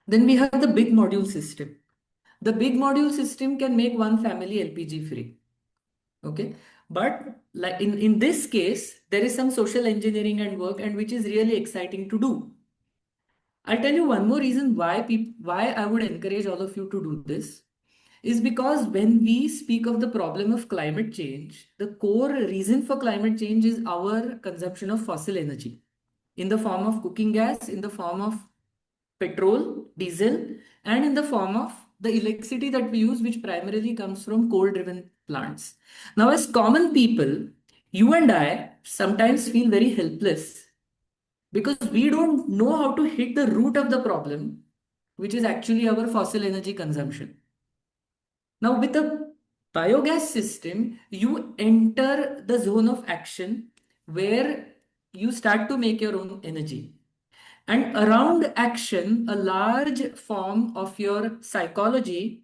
Then we have the big module system. The big module system can make one family LPG free. Okay. But like in this case, there is some social engineering and work and which is really exciting to do. I'll tell you one more reason why I would encourage all of you to do this is because when we speak of the problem of climate change, the core reason for climate change is our consumption of fossil energy in the form of cooking gas, in the form of petrol, diesel, and in the form of the electricity that we use, which primarily comes from coal-driven plants. Now, as common people, you and I sometimes feel very helpless because we don't know how to hit the root of the problem, which is actually our fossil energy consumption. Now, with a biogas system, you enter the zone of action where you start to make your own energy. And around action, a large form of your psychology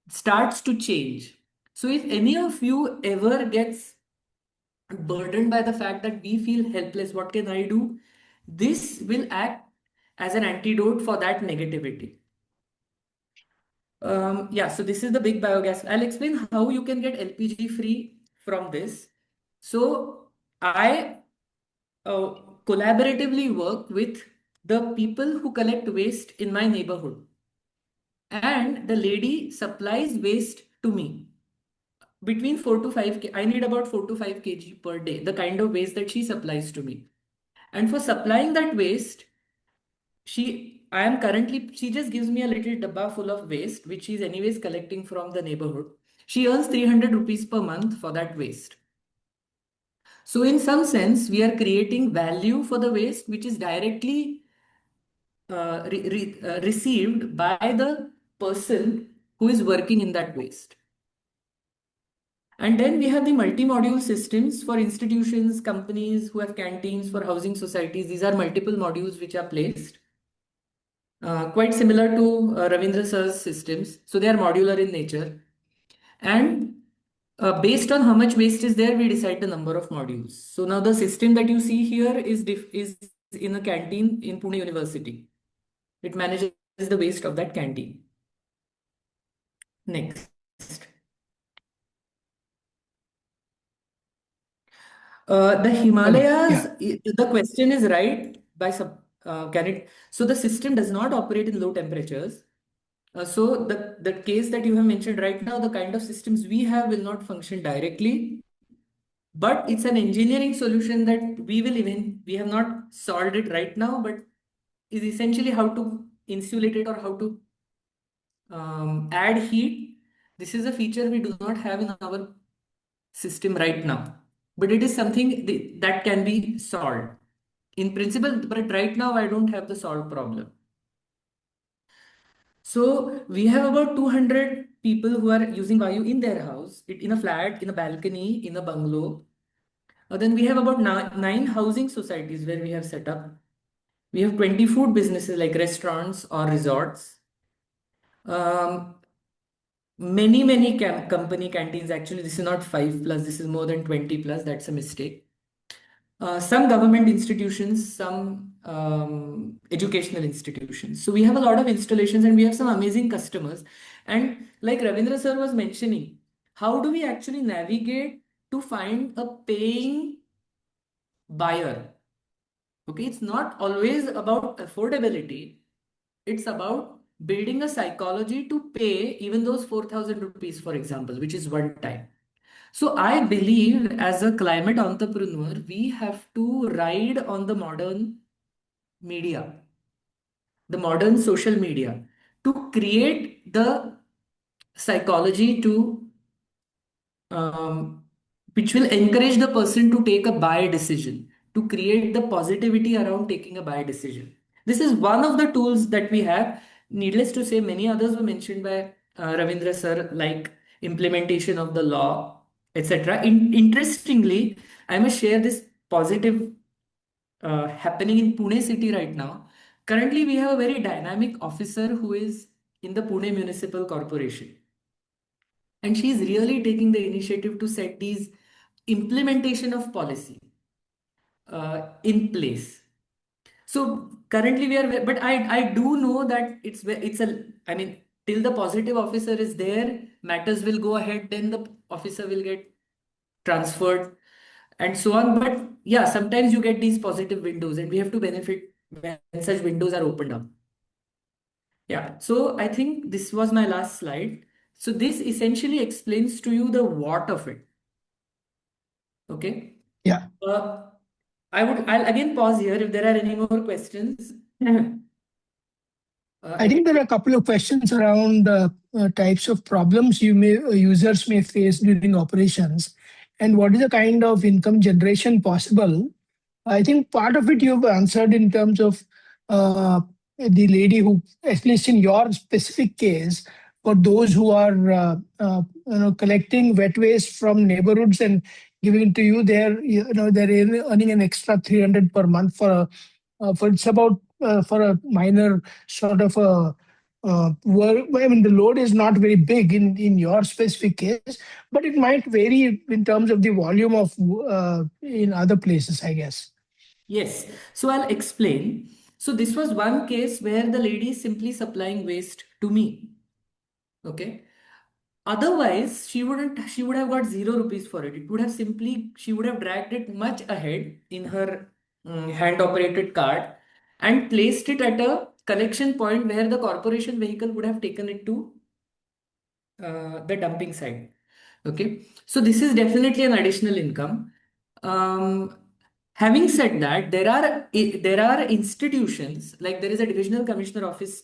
starts to change. So if any of you ever gets burdened by the fact that we feel helpless, what can I do? This will act as an antidote for that negativity. Yeah, so this is the big biogas. I'll explain how you can get LPG free from this. So I collaboratively work with the people who collect waste in my neighborhood. And the lady supplies waste to me. Between 4 to 5, I need about 4 to 5 kg per day, the kind of waste that she supplies to me. And for supplying that waste, she just gives me a little dabba full of waste, which she's anyways collecting from the neighborhood. She earns 300 rupees per month for that waste. So in some sense, we are creating value for the waste, which is directly received by the person who is working in that waste. And then we have the multi-module systems for institutions, companies who have canteens, for housing societies. These are multiple modules which are placed. Quite similar to Ravindra sir's systems. So they are modular in nature. And based on how much waste is there, we decide the number of modules. So now the system that you see here is in a canteen in Pune University. It manages the waste of that canteen. Next. The Himalayas, the question is right by can it? So the system does not operate in low temperatures. So the case that you have mentioned right now, the kind of systems we have will not function directly, but it's an engineering solution that we have not solved it right now, but is essentially how to insulate it or how to add heat. This is a feature we do not have in our system right now, but it is something that can be solved in principle, but right now I don't have the solved problem. So we have about 200 people who are using Vaayu in their house, in a flat, in a balcony, in a bungalow. Then we have about nine housing societies where we have set up. We have 20 food businesses like restaurants or resorts. Many company canteens. Actually, this is not 5+, this is more than 20+. That's a mistake. Some government institutions, some educational institutions. So we have a lot of installations and we have some amazing customers. And like Ravindra sir was mentioning, how do we actually navigate to find a paying buyer? Okay, it's not always about affordability. It's about building a psychology to pay even those 4,000 rupees, for example, which is one time. So I believe as a climate entrepreneur, we have to ride on the modern media, the modern social media, to create the psychology which will encourage the person to take a buy decision, to create the positivity around taking a buy decision. This is one of the tools that we have. Needless to say, many others were mentioned by Ravindra sir, like implementation of the law, etc. Interestingly, I must share this positive happening in Pune city right now. Currently, we have a very dynamic officer who is in the Pune Municipal Corporation. And she is really taking the initiative to set these implementation of policy in place. So currently we are, but I do know that I mean, till the positive officer is there, matters will go ahead, then the officer will get transferred and so on. But yeah, sometimes you get these positive windows and we have to benefit when such windows are opened up. Yeah, so I think this was my last slide. So this essentially explains to you the what of it. Okay. Yeah. I'll again pause here if there are any more questions. I think there are a couple of questions around types of problems users may face during operations, and what is the kind of income generation possible. I think part of it you've answered in terms of the lady who, at least in your specific case, for those who are collecting wet waste from neighborhoods and giving it to you, they're earning an extra 300 per month for it's about for a minor sort of a work. I mean, the load is not very big in your specific case, but it might vary in terms of the volume of in other places, I guess. Yes, so I'll explain. So this was one case where the lady is simply supplying waste to me. Okay. Otherwise, she would have got 0 rupees for it. She would have dragged it much ahead in her hand operated cart and placed it at a collection point where the corporation vehicle would have taken it to the dumping site. Okay. So this is definitely an additional income. Having said that, there are institutions, like there is a divisional commissioner office.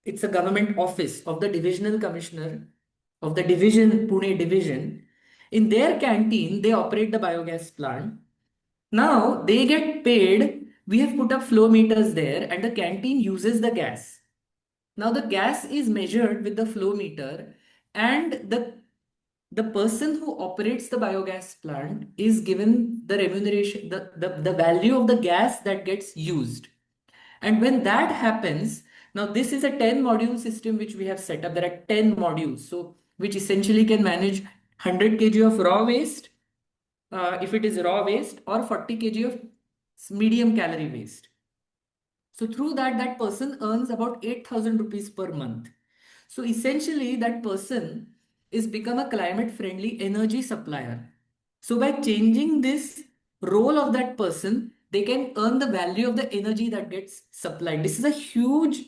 It's a government office of the divisional commissioner of the division, Pune division. In their canteen, they operate the biogas plant. Now they get paid. We have put up flow meters there, and the canteen uses the gas. Now the gas is measured with the flow meter, and the person who operates the biogas plant is given the remuneration, the value of the gas that gets used. And when that happens, now this is a 10 module system which we have set up. There are 10 modules, so which essentially can manage 100 kg of raw waste, if it is raw waste, or 40 kg of medium calorie waste. So through that, that person earns about 8,000 rupees per month. So essentially, that person is become a climate friendly energy supplier. So by changing this role of that person, they can earn the value of the energy that gets supplied. This is a huge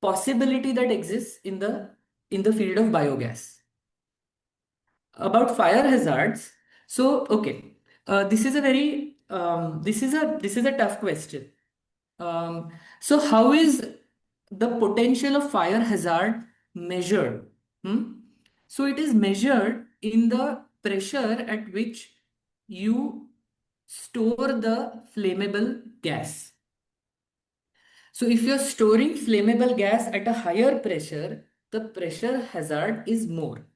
possibility that exists in the field of biogas. About fire hazards. So okay, this is a very this is a tough question. So how is the potential of fire hazard measured? So it is measured in the pressure at which you store the flammable gas. So if you're storing flammable gas at a higher pressure, the pressure hazard is more.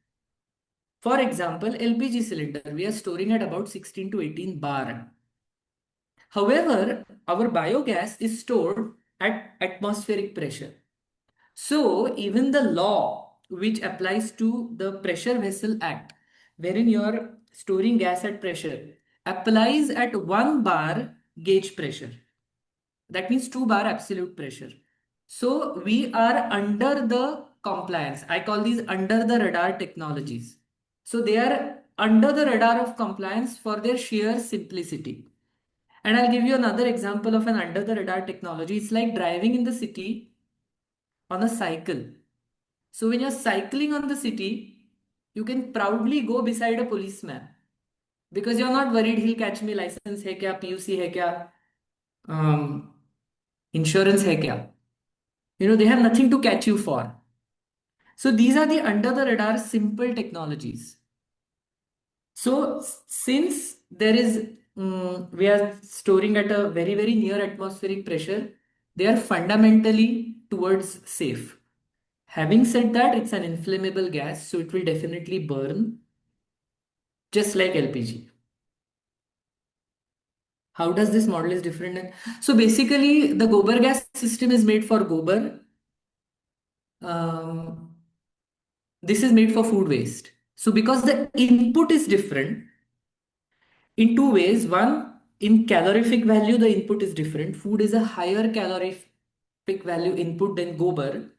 For example, LPG cylinder, we are storing at about 16 to 18 bar. However, our biogas is stored at atmospheric pressure. So even the law which applies to the Pressure Vessel Act, wherein you are storing gas at pressure, applies at 1 bar gauge pressure. That means 2 bar absolute pressure. So we are under the compliance. I call these under the radar technologies. So they are under the radar of compliance for their sheer simplicity. And I'll give you another example of an under the radar technology. It's like driving in the city on a cycle. So when you're cycling on the city, you can proudly go beside a policeman because you're not worried he'll catch me, license hai kya, PUC hai kya, insurance hai kya. They have nothing to catch you for. So these are the under the radar simple technologies. So since there is, we are storing at a very, very near atmospheric pressure, they are fundamentally towards safe. Having said that, it's an inflammable gas, so it will definitely burn, just like LPG. How does this model is different? So basically, the gobar gas system is made for gobar. This is made for food waste. So because the input is different in two ways. One, in calorific value, the input is different. Food is a higher calorific value input than gobar.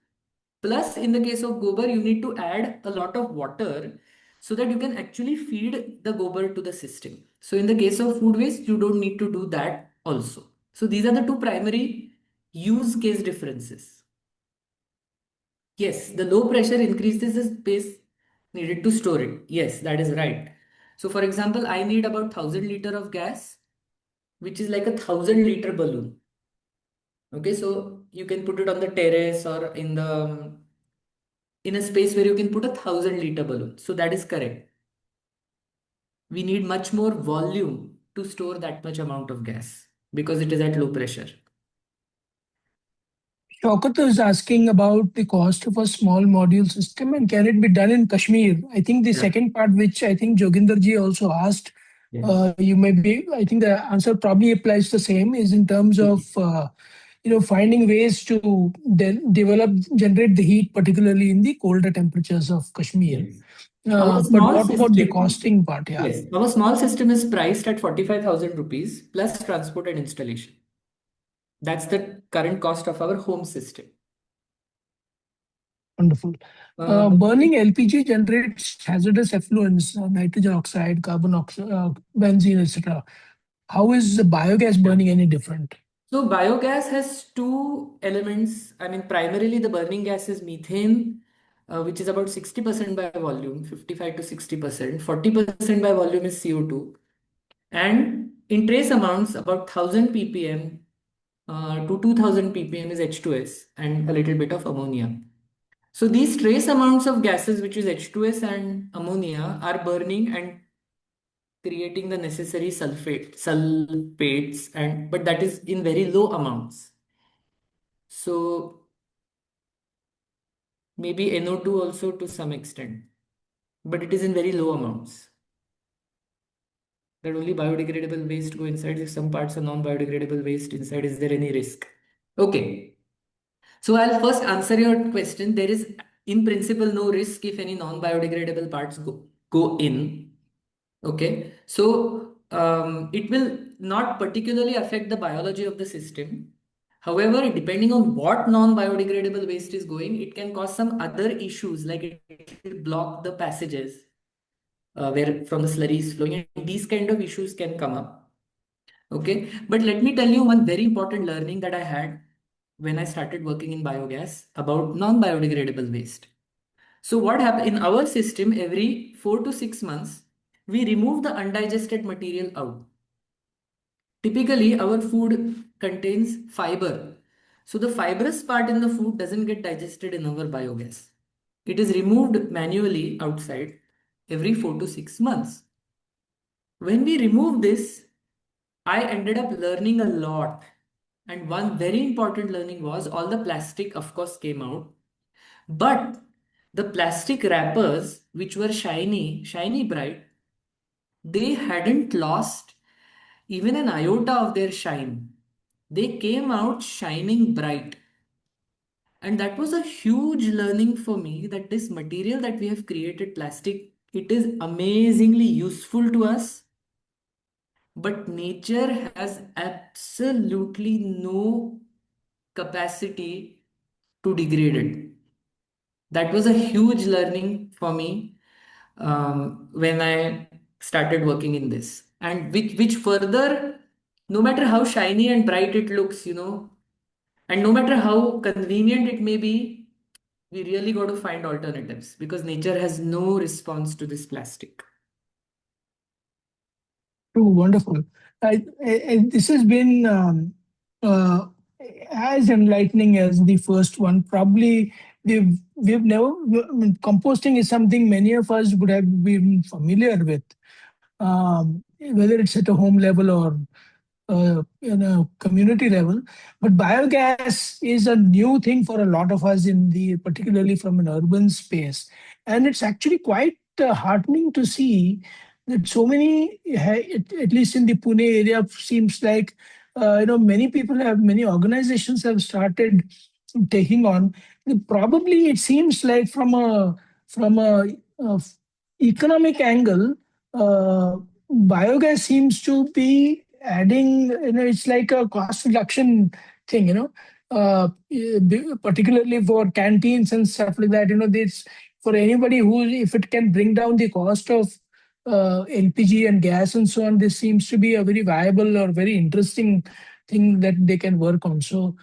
Plus, in the case of gobar, you need to add a lot of water so that you can actually feed the gobar to the system. So in the case of food waste, you don't need to do that also. So these are the two primary use case differences. Yes, the low pressure increases the space needed to store it. Yes, that is right. So for example, I need about 1,000 liter of gas, which is like a 1,000 liter balloon. Okay, so you can put it on the terrace or in a space where you can put a 1,000 liter balloon. So that is correct. We need much more volume to store that much amount of gas because it is at low pressure. Shaukat is asking about the cost of a small module system and can it be done in Kashmir? I think the second part, which I think Joginderji also asked, I think the answer probably applies the same, is in terms of finding ways to generate the heat, particularly in the colder temperatures of Kashmir. Yes. But what about the costing part? Yeah. Yes, our small system is priced at 45,000 rupees plus transport and installation. That's the current cost of our home system. Wonderful. Burning LPG generates hazardous effluents, nitrogen oxide, carbon oxide, benzene, etc. How is the biogas burning any different? So biogas has two elements. I mean, primarily the burning gas is methane, which is about 60% by volume, 55 to 60%. 40% by volume is CO2. And in trace amounts, about 1,000 ppm to 2,000 ppm is H2S and a little bit of ammonia. So these trace amounts of gases, which is H2S and ammonia, are burning and creating the necessary sulfates, but that is in very low amounts. So maybe NO2 also to some extent, but it is in very low amounts. That only biodegradable waste go inside. If some parts are non-biodegradable waste inside, is there any risk? Okay. So I'll first answer your question. There is in principle no risk if any non-biodegradable parts go in. Okay. So it will not particularly affect the biology of the system. However, depending on what non-biodegradable waste is going, it can cause some other issues, like it will block the passages where from the slurry is flowing, and these kind of issues can come up. Okay, but let me tell you one very important learning that I had when I started working in biogas about non-biodegradable waste. So what happened in our system, every 4 to 6 months, we remove the undigested material out. Typically, our food contains fiber. So the fibrous part in the food doesn't get digested in our biogas. It is removed manually outside every 4 to 6 months. When we remove this, I ended up learning a lot. And one very important learning was all the plastic, of course, came out. But the plastic wrappers, which were shiny bright, they hadn't lost even an iota of their shine. They came out shining bright. And that was a huge learning for me that this material that we have created, plastic, it is amazingly useful to us. But nature has absolutely no capacity to degrade it. That was a huge learning for me when I started working in this. And which further, no matter how shiny and bright it looks, and no matter how convenient it may be, we really got to find alternatives because nature has no response to this plastic. Oh, wonderful. This has been as enlightening as the first one. Probably we've never, I mean, composting is something many of us would have been familiar with, whether it's at a home level or in a community level. But biogas is a new thing for a lot of us particularly from an urban space. And it's actually quite heartening to see that so many, at least in the Pune area, seems like, many organizations have started taking on. Probably it seems like from a economic angle, biogas seems to be adding, it's like a cost reduction thing, particularly for canteens and stuff like that. This for anybody if it can bring down the cost of LPG and gas and so on, this seems to be a very viable or very interesting thing that they can work on. So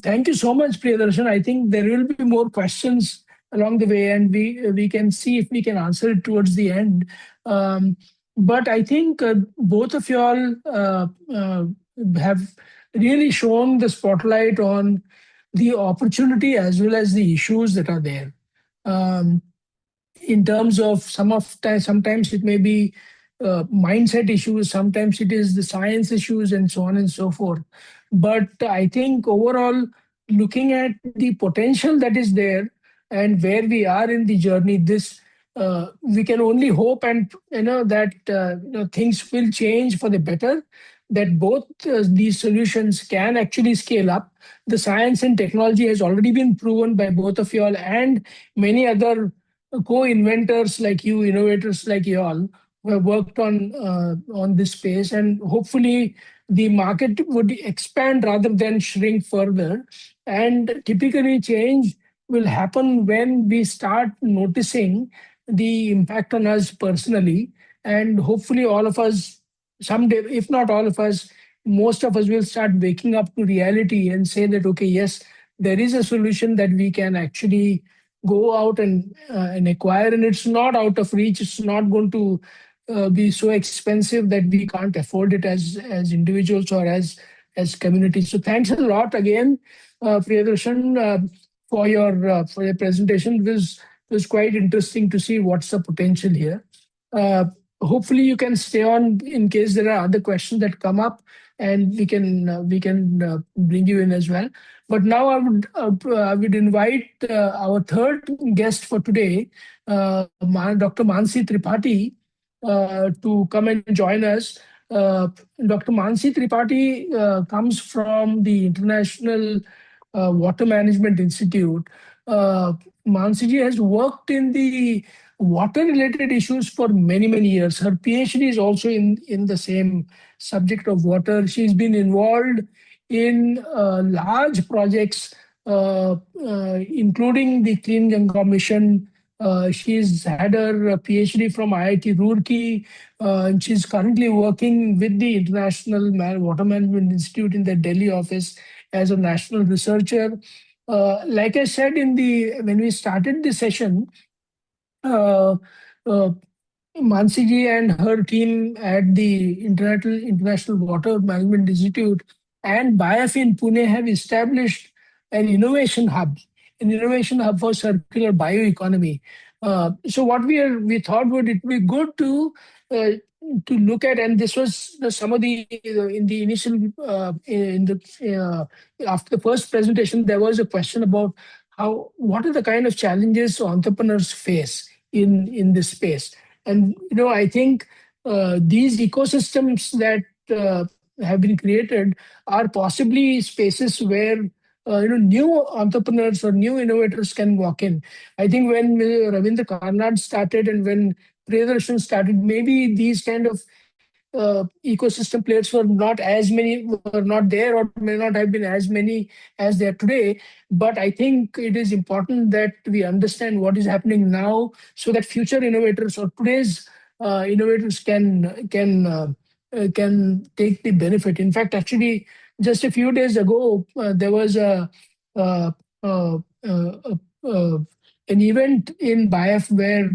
thank you so much, Priyadarshan. I think there will be more questions along the way, and we can see if we can answer it towards the end. But I think both of you all have really shown the spotlight on the opportunity as well as the issues that are there. In terms of sometimes it may be mindset issues, sometimes it is the science issues, and so on and so forth. But I think overall, looking at the potential that is there and where we are in the journey, we can only hope and that things will change for the better, that both these solutions can actually scale up. The science and technology has already been proven by both of you all and many other co-inventors like you, innovators like you all, who have worked on this space, and hopefully the market would expand rather than shrink further. And typically change will happen when we start noticing the impact on us personally, and hopefully all of us someday, if not all of us, most of us will start waking up to reality and say that, okay, yes, there is a solution that we can actually go out and acquire, and it's not out of reach. It's not going to be so expensive that we can't afford it as individuals or as communities. So thanks a lot again, Priyadarshan, for your presentation. It was quite interesting to see what's the potential here. Hopefully, you can stay on in case there are other questions that come up, and we can bring you in as well. But now I would invite our third guest for today, Dr. Mansi Tripathi, to come and join us. Dr. Mansi Tripathi comes from the International Water Management Institute. Mansi ji has worked in the water-related issues for many, many years. Her PhD is also in the same subject of water. She's been involved in large projects, including the Clean Ganga Mission. She's had her PhD from IIT Roorkee, and she's currently working with the International Water Management Institute in the Delhi office as a national researcher. Like I said when we started the session, uh, uh, Mansi ji and her team at the International Water Management Institute and BIAF in Pune have established an innovation hub, for circular bioeconomy. So what we thought would it be good to look at, and this was some of the in the initial in the after the first presentation there was a question about what are the kind of challenges entrepreneurs face in this space. And I think these ecosystems that have been created are possibly spaces where new entrepreneurs or new innovators can walk in. I think when Ravindra Karnad started and when Priyadarshan started, maybe these kind of ecosystem players were not there, or may not have been as many as they are today. But I think it is important that we understand what is happening now, so that future innovators or today's innovators can take the benefit. In fact, actually, just a few days ago, there was uh, uh, uh, uh, an event in BIAF where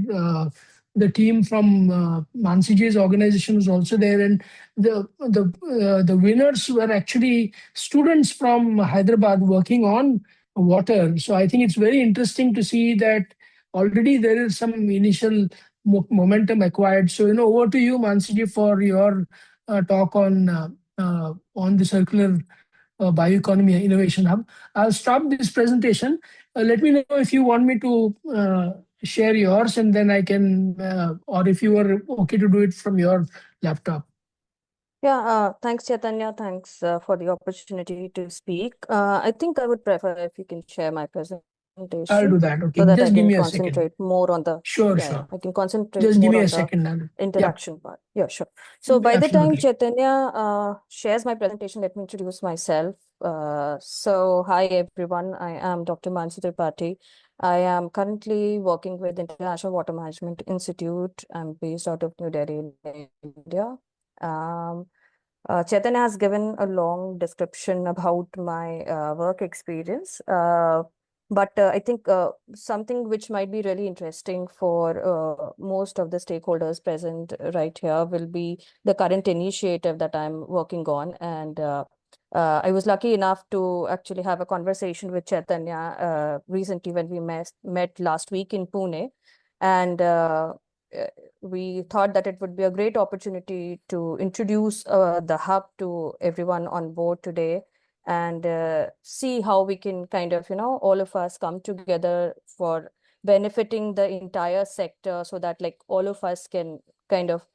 the team from Mansi ji's organization was also there, and the winners were actually students from Hyderabad working on water. So I think it's very interesting to see that already there is some initial momentum acquired. So over to you, Mansi ji, for your talk on the circular Bioeconomy Innovation Hub. I'll stop this presentation. Let me know if you want me to share yours, and then I can, or if you are okay to do it from your laptop. Yeah, thanks, Chaitanya. Thanks for the opportunity to speak. I think I would prefer if you can share my presentation. I'll do that. Okay, so that just I give can me a concentrate second. more on the Sure. I can concentrate Just give more me on a the second. interaction part. Yeah, sure. So by the time Absolutely. Chaitanya shares my presentation, let me introduce myself. So hi everyone, I am Dr. Mansi Tripathi. I am currently working with International Water Management Institute. I'm based out of New Delhi, India. Chaitanya has given a long description about my work experience. But I think something which might be really interesting for most of the stakeholders present right here will be the current initiative that I'm working on. And I was lucky enough to actually have a conversation with Chaitanya recently when we met last week in Pune. And we thought that it would be a great opportunity to introduce the hub to everyone on board today, and see how we can kind of, all of us come together for benefiting the entire sector, so that like all of us can kind of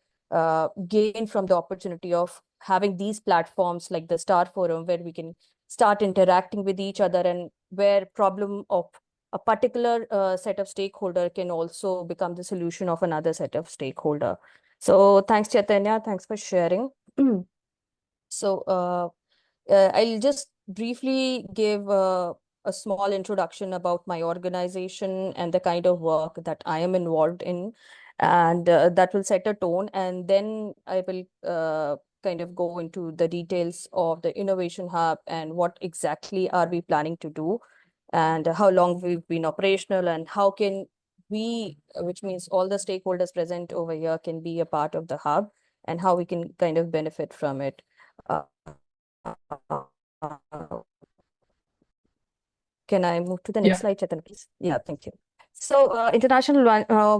gain from the opportunity of having these platforms like the Star Forum, where we can start interacting with each other, and where problem of a particular set of stakeholder can also become the solution of another set of stakeholder. So thanks, Chaitanya. Thanks for sharing. So I'll just briefly give a small introduction about my organization and the kind of work that I am involved in, and that will set a tone. And then I will kind of go into the details of the Innovation Hub and what exactly are we planning to do, and how long we've been operational, and how can we, which means all the stakeholders present over here, can be a part of the hub, and how we can kind of benefit from it. Can I move to the Yeah. next slide, Chetan, please? Yeah, thank you. So International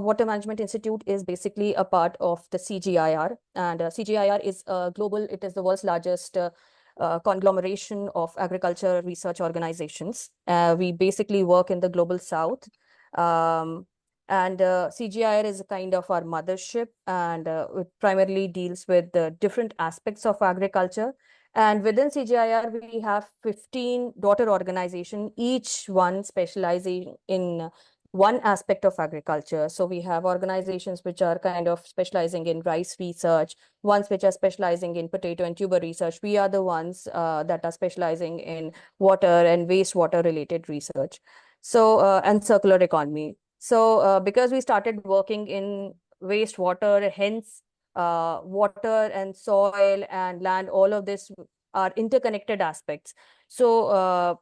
Water Management Institute is basically a part of the CGIR, and CGIR is global. It is the world's largest conglomeration of agriculture research organizations. We basically work in the global south. And CGIR is a kind of our mothership, and it primarily deals with the different aspects of agriculture. And within CGIR, we have 15 daughter organizations, each one specializing in one aspect of agriculture. So we have organizations which are kind of specializing in rice research, ones which are specializing in potato and tuber research. We are the ones that are specializing in water and wastewater related research. So, and circular economy. So because we started working in wastewater, hence water and soil and land, all of this are interconnected aspects. So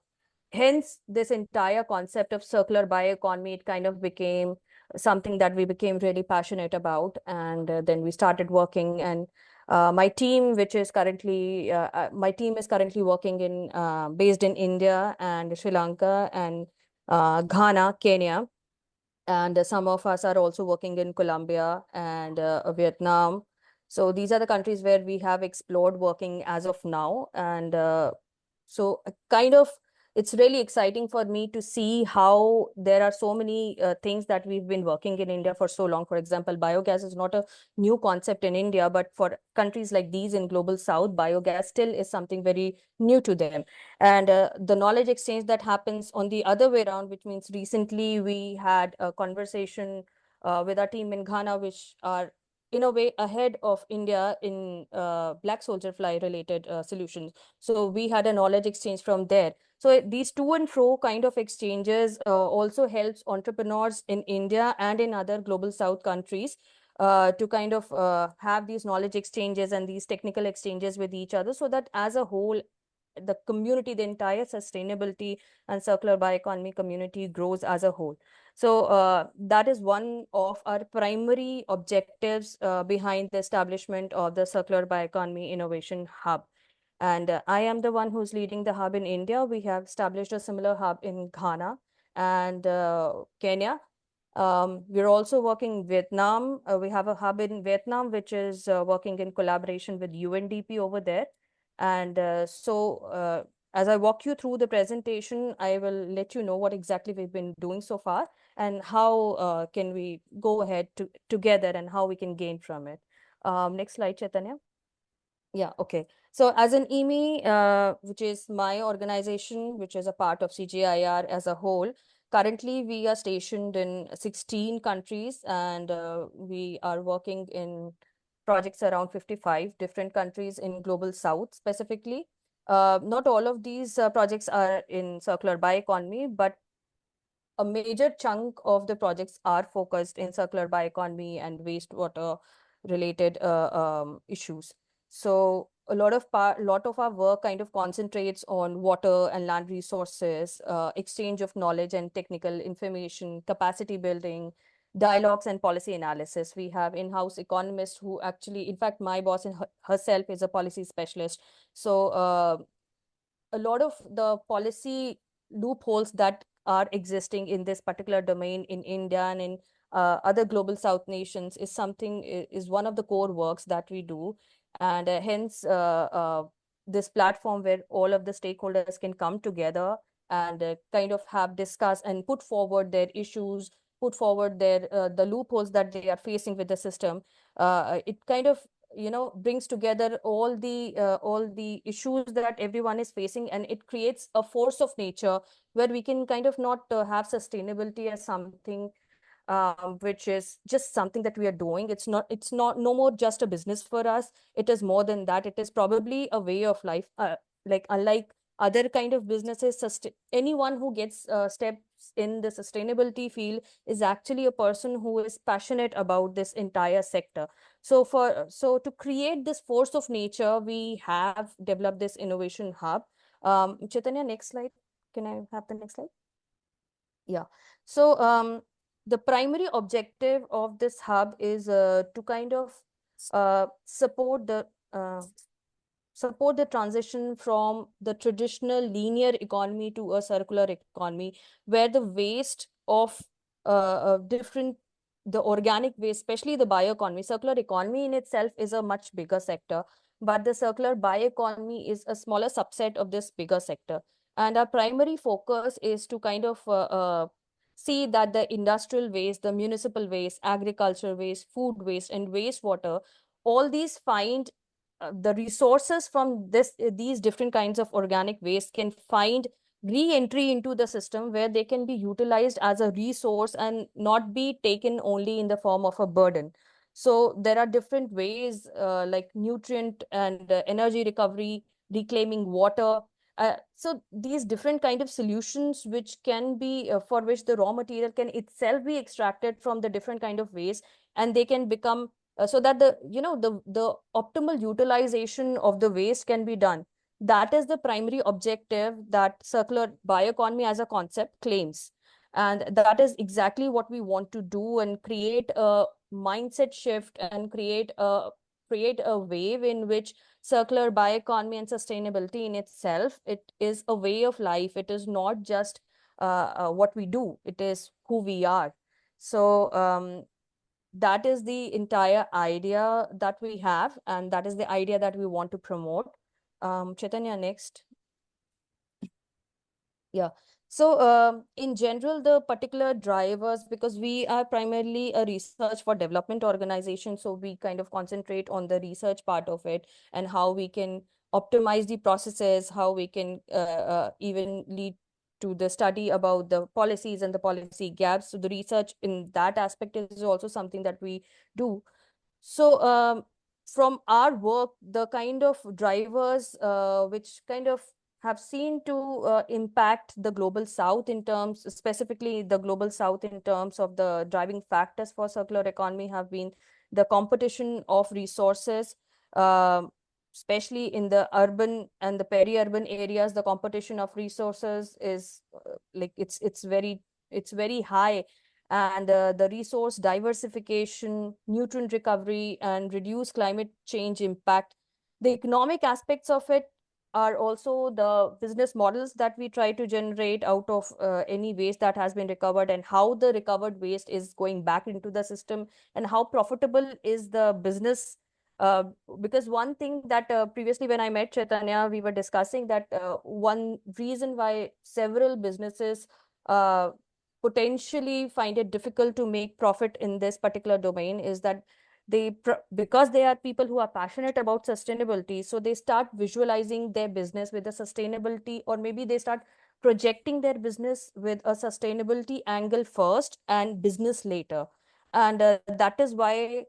hence this entire concept of circular bioeconomy, it kind of became something that we became really passionate about. And then we started working, and my team, which is currently, my team is currently working in, based in India and Sri Lanka and Ghana, Kenya. And some of us are also working in Colombia and Vietnam. So these are the countries where we have explored working as of now. And so kind of, it's really exciting for me to see how there are so many things that we've been working in India for so long. For example, biogas is not a new concept in India, but for countries like these in global south, biogas still is something very new to them. And the knowledge exchange that happens on the other way around, which means recently we had a conversation with our team in Ghana, which are in a way ahead of India in black soldier fly related solutions. So we had a knowledge exchange from there. So these to and fro kind of exchanges also helps entrepreneurs in India and in other global south countries to kind of have these knowledge exchanges and these technical exchanges with each other, so that as a whole, the community, the entire sustainability and circular bioeconomy community grows as a whole. So that is one of our primary objectives behind the establishment of the Circular Bioeconomy Innovation Hub. And I am the one who's leading the hub in India. We have established a similar hub in Ghana and Kenya. We're also working in Vietnam. We have a hub in Vietnam, which is working in collaboration with UNDP over there. And as I walk you through the presentation, I will let you know what exactly we've been doing so far and how can we go ahead together and how we can gain from it. Next slide, Chaitanya. Yeah, okay. So as an EMI, which is my organization, which is a part of CGIR as a whole, currently we are stationed in 16 countries, and we are working in projects around 55 different countries in global south specifically. Not all of these projects are in circular bioeconomy, but a major chunk of the projects are focused in circular bioeconomy and wastewater related issues. So a lot of our work kind of concentrates on water and land resources, exchange of knowledge and technical information, capacity building, dialogues and policy analysis. We have in-house economists who actually, in fact, my boss herself is a policy specialist. So a lot of the policy loopholes that are existing in this particular domain in India and in other global south nations is one of the core works that we do. And hence this platform where all of the stakeholders can come together and kind of have discuss and put forward their issues, put forward their the loopholes that they are facing with the system. It kind of brings together all the issues that everyone is facing, and it creates a force of nature where we can kind of not have sustainability as something which is just something that we are doing. It's not no more just a business for us. It is more than that. It is probably a way of life. Like unlike other kind of businesses, anyone who gets steps in the sustainability field is actually a person who is passionate about this entire sector. So to create this force of nature, we have developed this innovation hub. Chaitanya, next slide. Can I have the next slide? Yeah. So the primary objective of this hub is to kind of support the support the transition from the traditional linear economy to a circular economy, where the waste of different, the organic waste, especially the bioeconomy. Circular economy in itself is a much bigger sector, but the circular bioeconomy is a smaller subset of this bigger sector. And our primary focus is to kind of see that the industrial waste, the municipal waste, agricultural waste, food waste, and wastewater, all these find the resources from these different kinds of organic waste can find re-entry into the system where they can be utilized as a resource and not be taken only in the form of a burden. So there are different ways like nutrient and energy recovery, reclaiming water. So these different kind of solutions which can be for which the raw material can itself be extracted from the different kind of waste, and they can become so that the optimal utilization of the waste can be done. That is the primary objective that circular bioeconomy as a concept claims. And that is exactly what we want to do, and create a mindset shift and create a wave in which circular bioeconomy and sustainability in itself, it is a way of life. It is not just what we do, it is who we are. So that is the entire idea that we have, and that is the idea that we want to promote. Chaitanya, next. Yeah. So in general, the particular drivers, because we are primarily a research for development organization, so we kind of concentrate on the research part of it and how we can optimize the processes, how we can even lead to the study about the policies and the policy gaps. So the research in that aspect is also something that we do. So from our work, the kind of drivers which kind of have seen to impact the global south in terms, specifically the global south in terms of the driving factors for circular economy, have been the competition of resources, especially in the urban and the peri-urban areas. The competition of resources is like it's very high, and the resource diversification, nutrient recovery, and reduce climate change impact. The economic aspects of it are also the business models that we try to generate out of any waste that has been recovered, and how the recovered waste is going back into the system, and how profitable is the business. Because one thing that previously when I met Chaitanya, we were discussing that one reason why several businesses potentially find it difficult to make profit in this particular domain is that because they are people who are passionate about sustainability, so they start visualizing their business with a sustainability, or maybe they start projecting their business with a sustainability angle first and business later. And that is why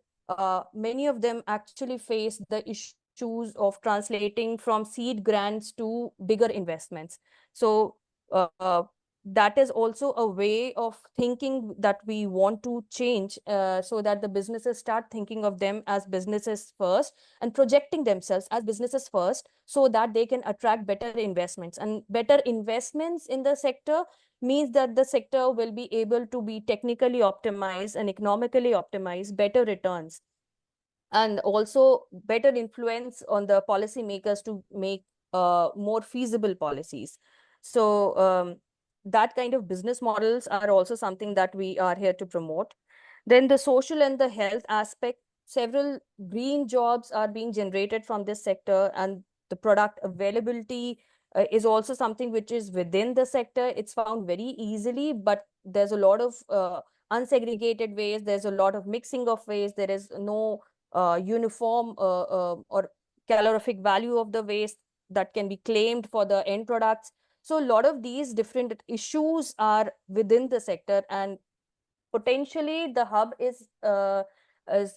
many of them actually face the issues of translating from seed grants to bigger investments. So that is also a way of thinking that we want to change, so that the businesses start thinking of them as businesses first and projecting themselves as businesses first, so that they can attract better investments. And better investments in the sector means that the sector will be able to be technically optimized and economically optimized, better returns, and also better influence on the policymakers to make more feasible policies. So that kind of business models are also something that we are here to promote. Then the social and the health aspect, several green jobs are being generated from this sector, and the product availability is also something which is within the sector. It's found very easily, but there's a lot of unsegregated waste, there's a lot of mixing of waste, there is no uniform or calorific value of the waste that can be claimed for the end products. So a lot of these different issues are within the sector, and potentially the hub is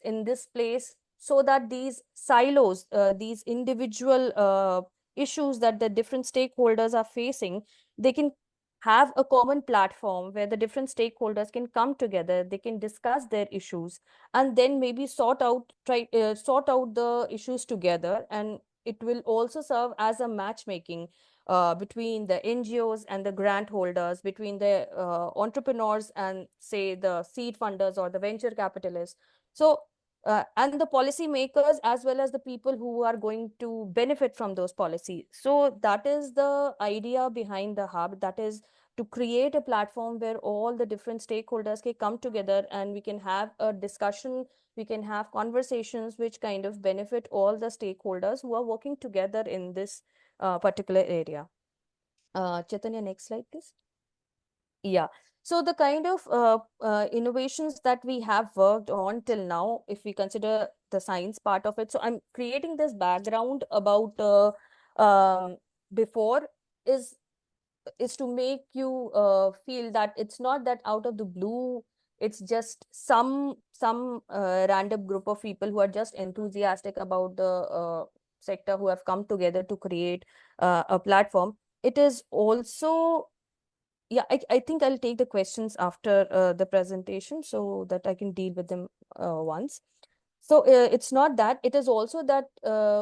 in this place so that these silos, these individual issues that the different stakeholders are facing, they can have a common platform where the different stakeholders can come together, they can discuss their issues, and then maybe sort out the issues together. And it will also serve as a matchmaking between the NGOs and the grant holders, between the entrepreneurs and say the seed funders or the venture capitalists. So and the policy makers as well as the people who are going to benefit from those policies. So that is the idea behind the hub, that is to create a platform where all the different stakeholders can come together and we can have a discussion, we can have conversations which kind of benefit all the stakeholders who are working together in this particular area. Chaitanya, next slide, please. Yeah. So the kind of innovations that we have worked on till now, if we consider the science part of it, so I'm creating this background about before is to make you feel that it's not that out of the blue, it's just some random group of people who are just enthusiastic about the sector, who have come together to create a platform. It is also, yeah, I think I'll take the questions after the presentation so that I can deal with them once. So it's not that, it is also that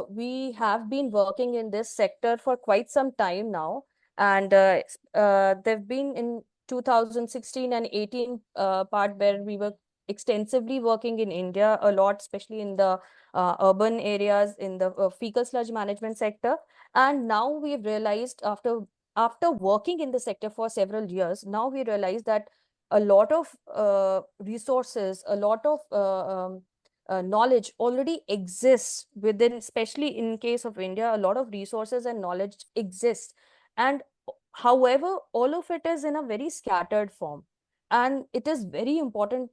we have been working in this sector for quite some time now. And they've been in 2016 and 18 part where we were extensively working in India a lot, especially in the urban areas, in the fecal sludge management sector. And now we've realized after working in the sector for several years, now we realize that a lot of resources, a lot of knowledge already exists within, especially in case of India, a lot of resources and knowledge exist. And however, all of it is in a very scattered form. And it is very important,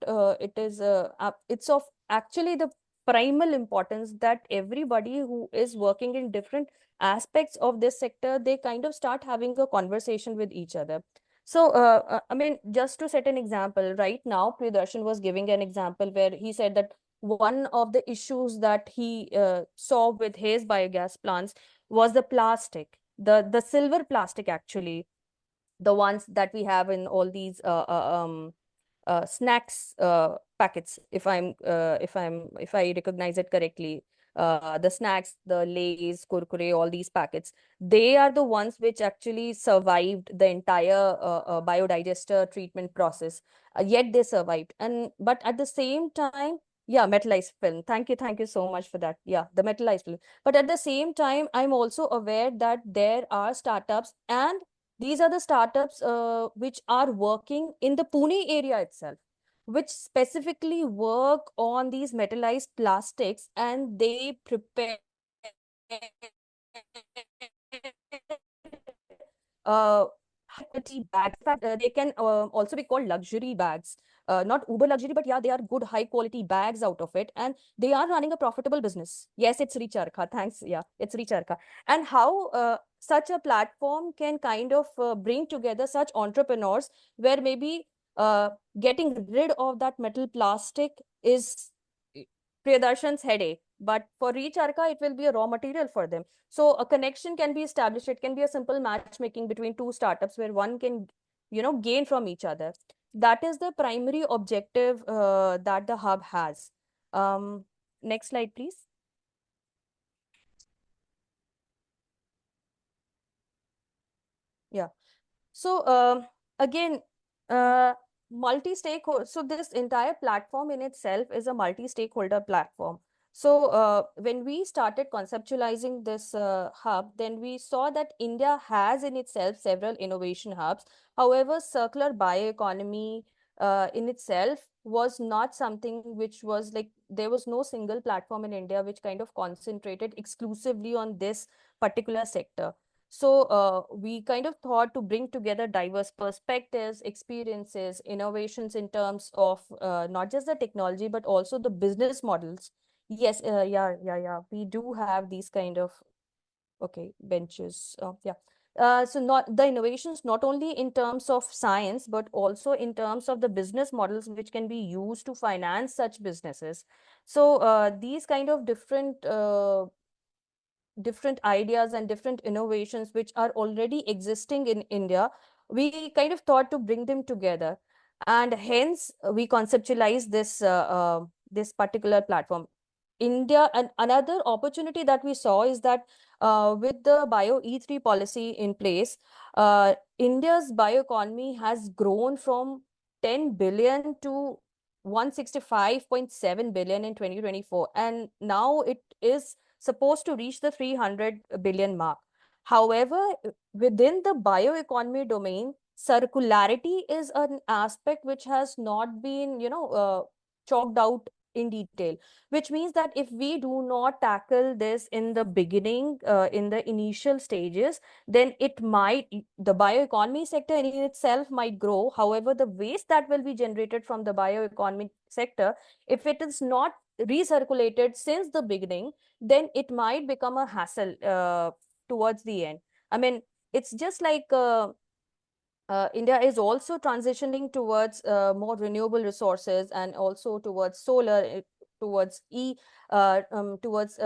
it's of actually the primal importance that everybody who is working in different aspects of this sector, they kind of start having a conversation with each other. So, I mean, just to set an example, right now, Priyadarshan was giving an example where he said that one of the issues that he saw with his biogas plants was the plastic, the silver plastic, actually, the ones that we have in all these snacks packets, if I recognize it correctly. The snacks, the Lays, Kurkure, all these packets, they are the ones which actually survived the entire biodigester treatment process. Yet they survived. And but at the same time, yeah, metallized film. Thank you so much for that. Yeah, the metallized film. But at the same time, I'm also aware that there are startups, and these are the startups which are working in the Pune area itself, which specifically work on these metallized plastics, and they prepare high quality bags. In fact, they can also be called luxury bags. Not uber luxury, but yeah, they are good high quality bags out of it, and they are running a profitable business. Yes, it's Recharkha. Thanks. Yeah, it's Recharkha. And how such a platform can kind of bring together such entrepreneurs, where maybe getting rid of that metal plastic is Priyadarshan's headache, but for Recharkha, it will be a raw material for them. So a connection can be established. It can be a simple matchmaking between two startups where one can, gain from each other. That is the primary objective that the hub has. Next slide, please. Yeah. So again, multi-stakeholder. So this entire platform in itself is a multi-stakeholder platform. So when we started conceptualizing this hub, then we saw that India has in itself several innovation hubs. However, circular bioeconomy in itself was not something which was like, there was no single platform in India which kind of concentrated exclusively on this particular sector. So we kind of thought to bring together diverse perspectives, experiences, innovations in terms of not just the technology, but also the business models. Yes, yeah. We do have these kind of, okay, benches. Yeah. So not the innovations, not only in terms of science, but also in terms of the business models which can be used to finance such businesses. So these kind of different ideas and different innovations which are already existing in India, we kind of thought to bring them together, and hence we conceptualize this particular platform. India, and another opportunity that we saw is that with the Bio E3 policy in place, India's bioeconomy has grown from 10 billion to 165.7 billion in 2024, and now it is supposed to reach the 300 billion mark. However, within the bioeconomy domain, circularity is an aspect which has not been, chalked out in detail, which means that if we do not tackle this in the beginning, in the initial stages, then the bioeconomy sector in itself might grow. However, the waste that will be generated from the bioeconomy sector, if it is not recirculated since the beginning, then it might become a hassle towards the end. I mean, it's just like India is also transitioning towards more renewable resources, and also towards solar, towards towards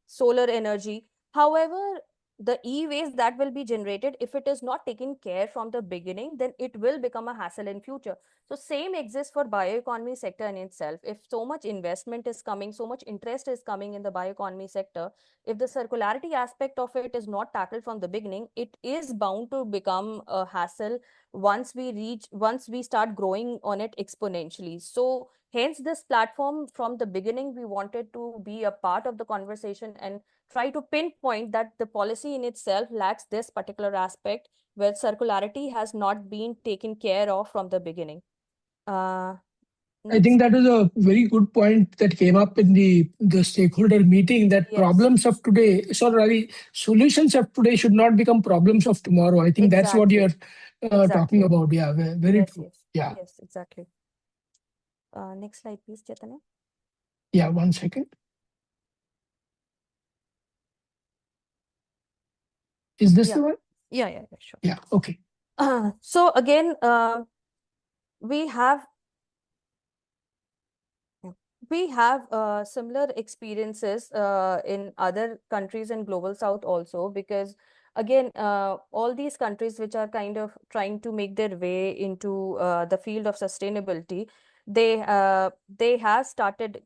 solar energy. However, the e-waste that will be generated, if it is not taken care from the beginning, then it will become a hassle in future. So same exists for bioeconomy sector in itself. If so much investment is coming, so much interest is coming in the bioeconomy sector, if the circularity aspect of it is not tackled from the beginning, it is bound to become a hassle once we start growing on it exponentially. So hence this platform, from the beginning we wanted to be a part of the conversation and try to pinpoint that the policy in itself lacks this particular aspect, where circularity has not been taken care of from the beginning. I think that was a very good point that came up in the stakeholder meeting, that Yes. problems of today, sorry, solutions of today should not become problems of tomorrow. I think that's what you're talking about. Yeah, very Yes, true. yes, Yeah. yes, exactly. Next slide, please, Chaitanya. Yeah, 1 second. Is this Yeah. the one? Yeah, sure. Yeah, okay. So again, we have similar experiences in other countries in global south also, because again, all these countries which are kind of trying to make their way into the field of sustainability, they have started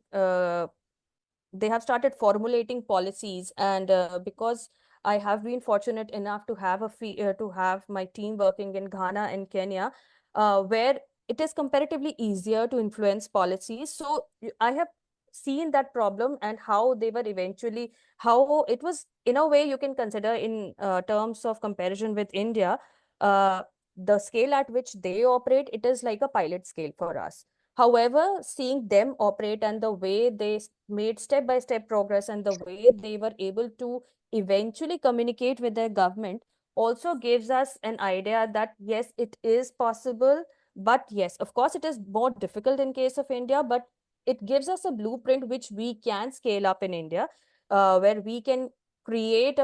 formulating policies. And because I have been fortunate enough to have to have my team working in Ghana and Kenya, where it is comparatively easier to influence policies. So I have seen that problem, and how they were eventually, how it was, in a way you can consider in terms of comparison with India, uh, the scale at which they operate, it is like a pilot scale for us. However, seeing them operate and the way they made step-by-step progress, and the way they were able to eventually communicate with their government, also gives us an idea that yes, it is possible. But yes, of course, it is more difficult in case of India, but it gives us a blueprint which we can scale up in India, where we can create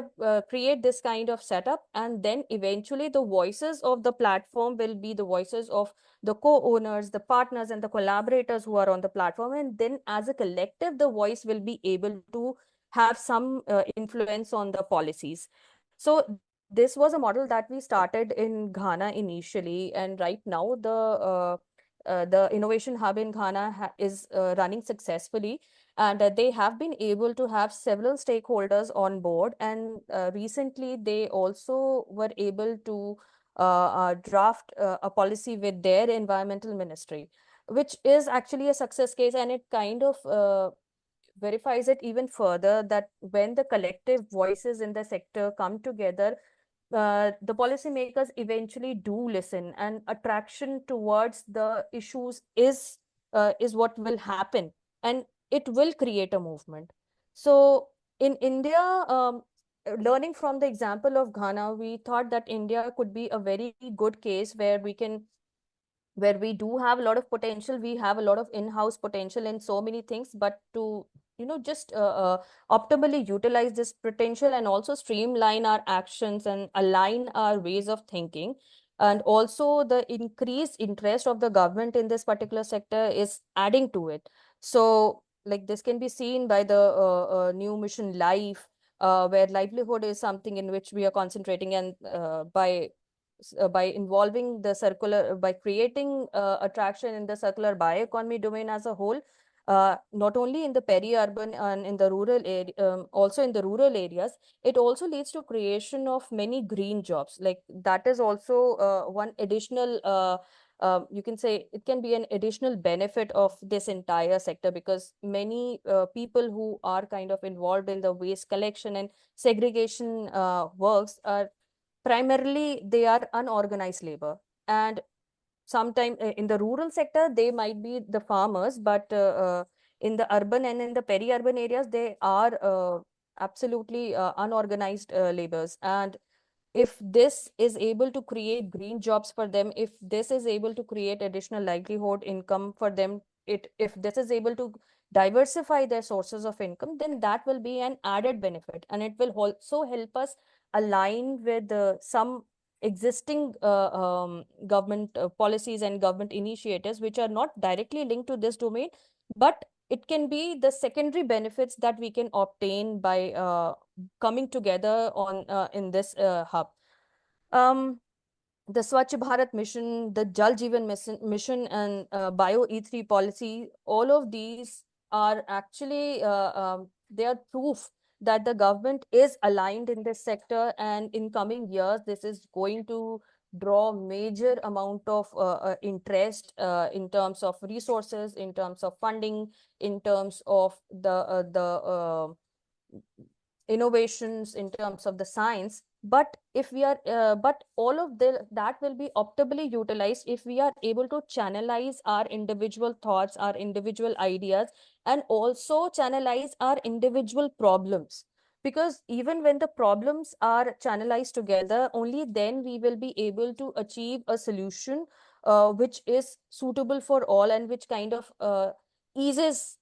this kind of setup, and then eventually the voices of the platform will be the voices of the co-owners, the partners, and the collaborators who are on the platform. And then as a collective, the voice will be able to have some influence on the policies. So this was a model that we started in Ghana initially, and right now the innovation hub in Ghana is running successfully, and they have been able to have several stakeholders on board. And recently they also were able to draft a policy with their environmental ministry, which is actually a success case. And it kind of verifies it even further, that when the collective voices in the sector come together, the policymakers eventually do listen, and attraction towards the issues is what will happen, and it will create a movement. So in India, learning from the example of Ghana, we thought that India could be a very good case where we do have a lot of potential. We have a lot of in-house potential in so many things, but to just optimally utilize this potential, and also streamline our actions and align our ways of thinking, and also the increased interest of the government in this particular sector is adding to it. So like this can be seen by the new mission Life, where livelihood is something in which we are concentrating, and by involving the circular, by creating attraction in the circular bioeconomy domain as a whole, not only in the peri-urban and in the rural area, also in the rural areas, it also leads to creation of many green jobs. Like that is also one additional you can say it can be an additional benefit of this entire sector, because many people who are kind of involved in the waste collection and segregation works are primarily, they are unorganized labor. And sometimes in the rural sector, they might be the farmers, but in the urban and in the peri-urban areas, they are absolutely unorganized laborers. And if this is able to create green jobs for them, if this is able to create additional livelihood income for them, if this is able to diversify their sources of income, then that will be an added benefit, and it will also help us align with some existing government policies and government initiatives which are not directly linked to this domain, but it can be the secondary benefits that we can obtain by coming together on in this hub. The Swachh Bharat mission, the Jal Jeevan mission, and Bio E3 policy, all of these are actually they are proof that the government is aligned in this sector, and in coming years, this is going to draw major amount of interest in terms of resources, in terms of funding, in terms of the innovations, in terms of the science. But if we are but all of that will be optimally utilized if we are able to channelize our individual thoughts, our individual ideas, and also channelize our individual problems. Because even when the problems are channelized together, only then we will be able to achieve a solution which is suitable for all, and which kind of eases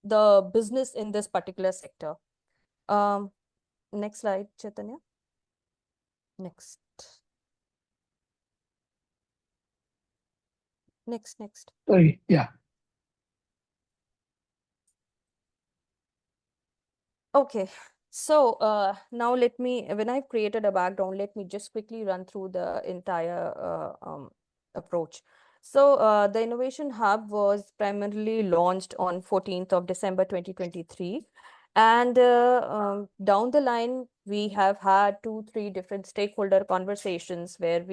the business in this particular sector. Next slide, Chaitanya. Next. Next. Sorry, yeah. Okay, so now when I've created a background, let me just quickly run through the entire approach. So the Innovation Hub was primarily launched on 14th of December 2023. And down the line, we have had 2-3 different stakeholder conversations where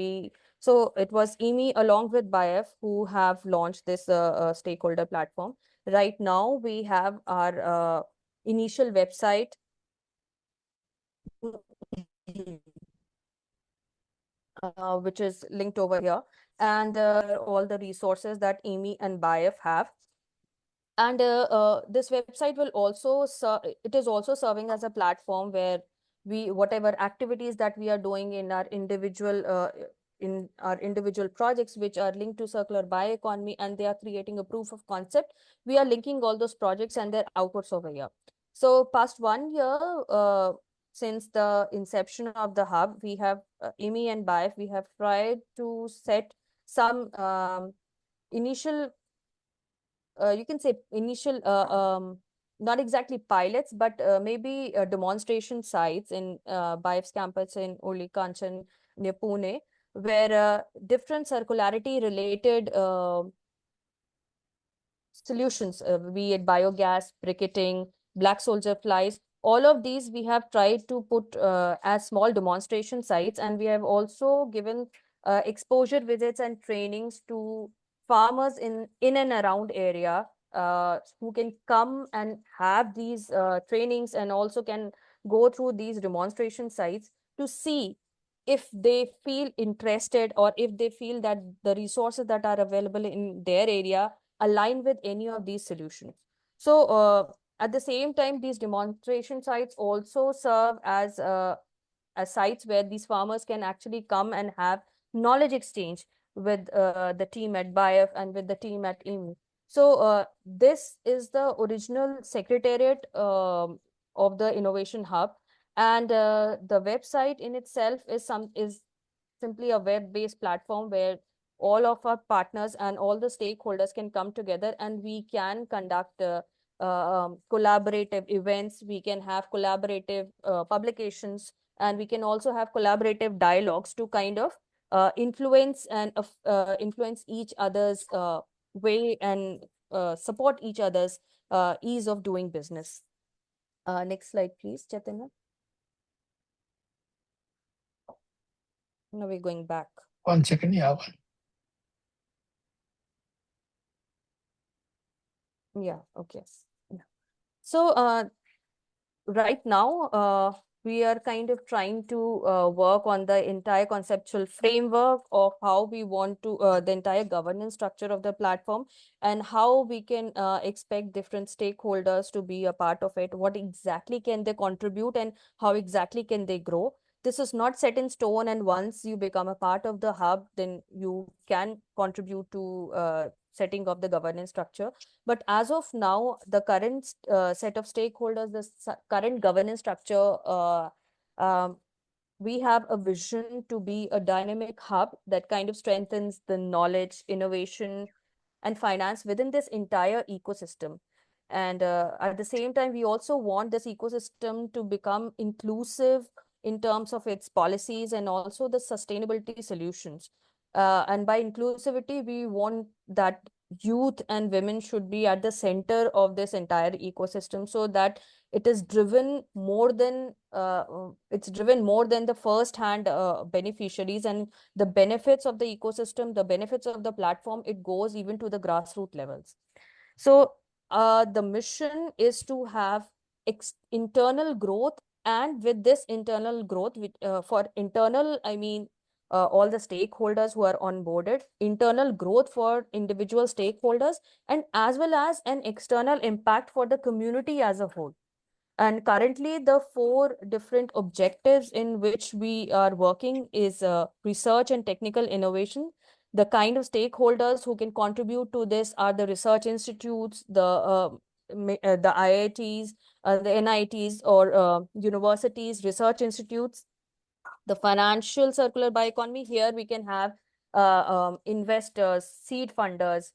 so it was IWMI along with BIF who have launched this stakeholder platform. Right now, we have our initial website which is linked over here, and all the resources that IWMI and BIF have. And this website will also it is also serving as a platform where whatever activities that we are doing in our individual projects which are linked to circular bioeconomy, and they are creating a proof of concept, we are linking all those projects and their outputs over here. So past 1 year since the inception of the hub, we have IWMI and BIF, we have tried to set some initial you can say initial not exactly pilots, but maybe demonstration sites in BIF's campus in Oli Kanchan near Pune, where different circularity related solutions, be it biogas, bricketing, black soldier flies, all of these we have tried to put as small demonstration sites, and we have also given exposure visits and trainings to farmers in and around area who can come and have these trainings, and also can go through these demonstration sites to see if they feel interested, or if they feel that the resources that are available in their area align with any of these solutions. So at the same time, these demonstration sites also serve as sites where these farmers can actually come and have knowledge exchange with the team at BIF and with the team at IWMI. So this is the original secretariat of the Innovation Hub, and the website in itself is simply a web-based platform where all of our partners and all the stakeholders can come together, and we can conduct collaborative events, we can have collaborative publications, and we can also have collaborative dialogues to kind of influence each other's way, and support each other's ease of doing business. Next slide, please, Chaitanya. Now we're going back. 1 second, yeah. Yeah, okay. Yeah. So, right now, we are kind of trying to work on the entire conceptual framework of how we want to, the entire governance structure of the platform, and how we can expect different stakeholders to be a part of it. What exactly can they contribute and how exactly can they grow? This is not set in stone, and once you become a part of the hub, then you can contribute to setting of the governance structure. But as of now, the current set of stakeholders, the current governance structure, um, we have a vision to be a dynamic hub that kind of strengthens the knowledge, innovation, and finance within this entire ecosystem. And at the same time, we also want this ecosystem to become inclusive in terms of its policies and also the sustainability solutions. And by inclusivity, we want that youth and women should be at the center of this entire ecosystem, so that it is driven more than it's driven more than the first hand beneficiaries, and the benefits of the ecosystem, the benefits of the platform, it goes even to the grassroots levels. So the mission is to have internal growth, and with this internal growth, for internal, I mean all the stakeholders who are onboarded, internal growth for individual stakeholders, and as well as an external impact for the community as a whole. And currently, the four different objectives in which we are working is research and technical innovation. The kind of stakeholders who can contribute to this are the research institutes, the IITs, the NITs, or universities, research institutes. The financial circular bioeconomy, here we can have investors, seed funders,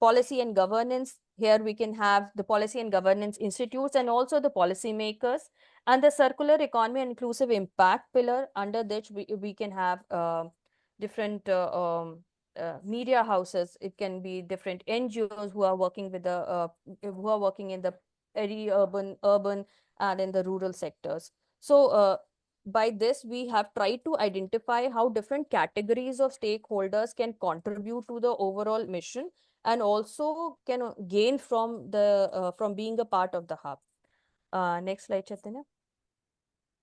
policy and governance. Here we can have the policy and governance institutes and also the policymakers, and the circular economy and inclusive impact pillar, under which we can have different media houses. It can be different NGOs who are working with the who are working in the peri-urban, urban, and in the rural sectors. So by this, we have tried to identify how different categories of stakeholders can contribute to the overall mission and also can gain from the from being a part of the hub. Next slide, Chaitanya.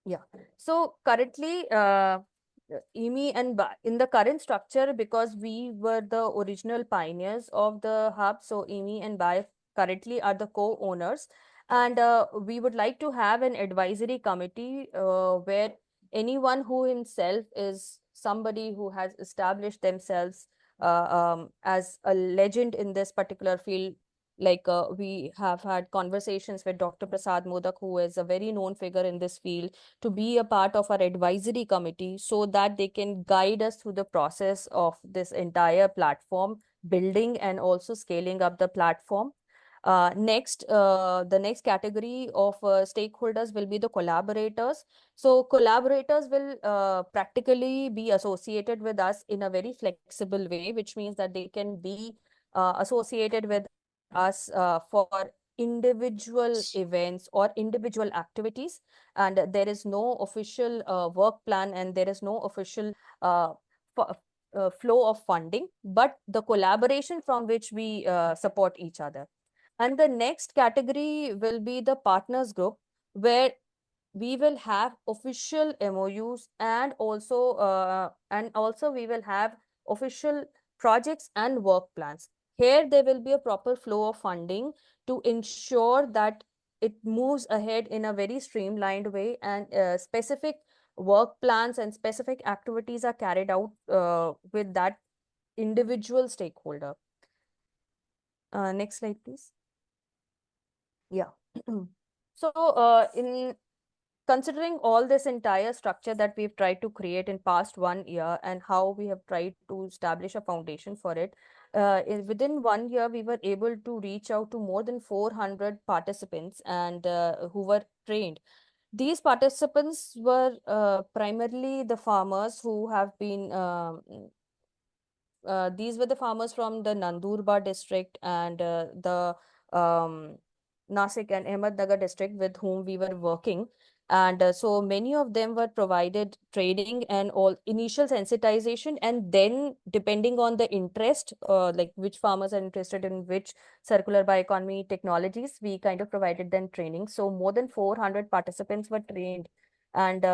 Yeah. So currently, EMI and in the current structure, because we were the original pioneers of the hub, so EMI and BI currently are the co-owners. And we would like to have an advisory committee where anyone who himself is somebody who has established themselves as a legend in this particular field. Like we have had conversations with Dr. Prasad Modak, who is a very known figure in this field, to be a part of our advisory committee so that they can guide us through the process of this entire platform building and also scaling up the platform. The next category of stakeholders will be the collaborators. So collaborators will practically be associated with us in a very flexible way, which means that they can be associated with us for individual events or individual activities, and there is no official work plan, and there is no official uh, flow of funding, but the collaboration from which we support each other. And the next category will be the partners group, where we will have official MOUs, and also we will have official projects and work plans. Here there will be a proper flow of funding to ensure that it moves ahead in a very streamlined way, and specific work plans and specific activities are carried out with that individual stakeholder. Next slide, please. Yeah. So in considering all this entire structure that we've tried to create in past 1 year and how we have tried to establish a foundation for it, within 1 year, we were able to reach out to more than 400 participants and who were trained. These participants were primarily the farmers who have been these were the farmers from the Nandurbar district and the Nasik and Ahmednagar district with whom we were working. And so many of them were provided training and all initial sensitization, and then depending on the interest, like which farmers are interested in which circular bioeconomy technologies, we kind of provided them training. So more than 400 participants were trained. And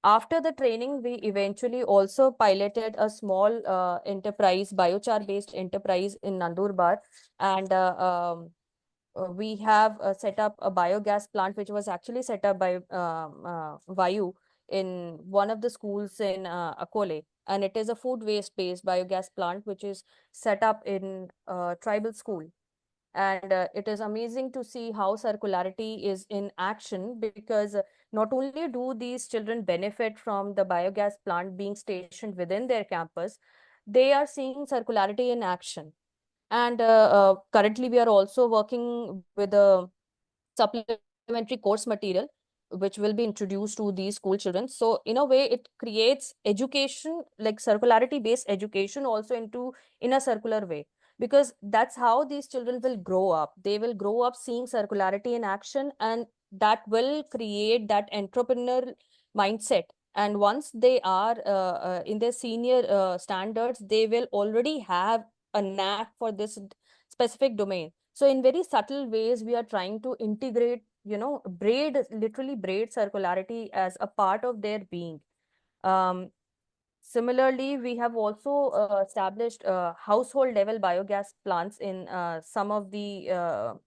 after the training, we eventually also piloted a small enterprise, biochar-based enterprise in Nandurbar. And we have set up a biogas plant, which was actually set up by Vaayu in one of the schools in Akole. And it is a food waste-based biogas plant, which is set up in a tribal school. And it is amazing to see how circularity is in action, because not only do these children benefit from the biogas plant being stationed within their campus, they are seeing circularity in action. And currently, we are also working with a supplementary course material, which will be introduced to these school children. So in a way, it creates education, like circularity based education also in a circular way, because that's how these children will grow up. They will grow up seeing circularity in action, and that will create that entrepreneurial mindset. And once they are in their senior standards, they will already have a knack for this specific domain. So in very subtle ways, we are trying to integrate, literally braid circularity as a part of their being. Similarly, we have also established household level biogas plants in some of the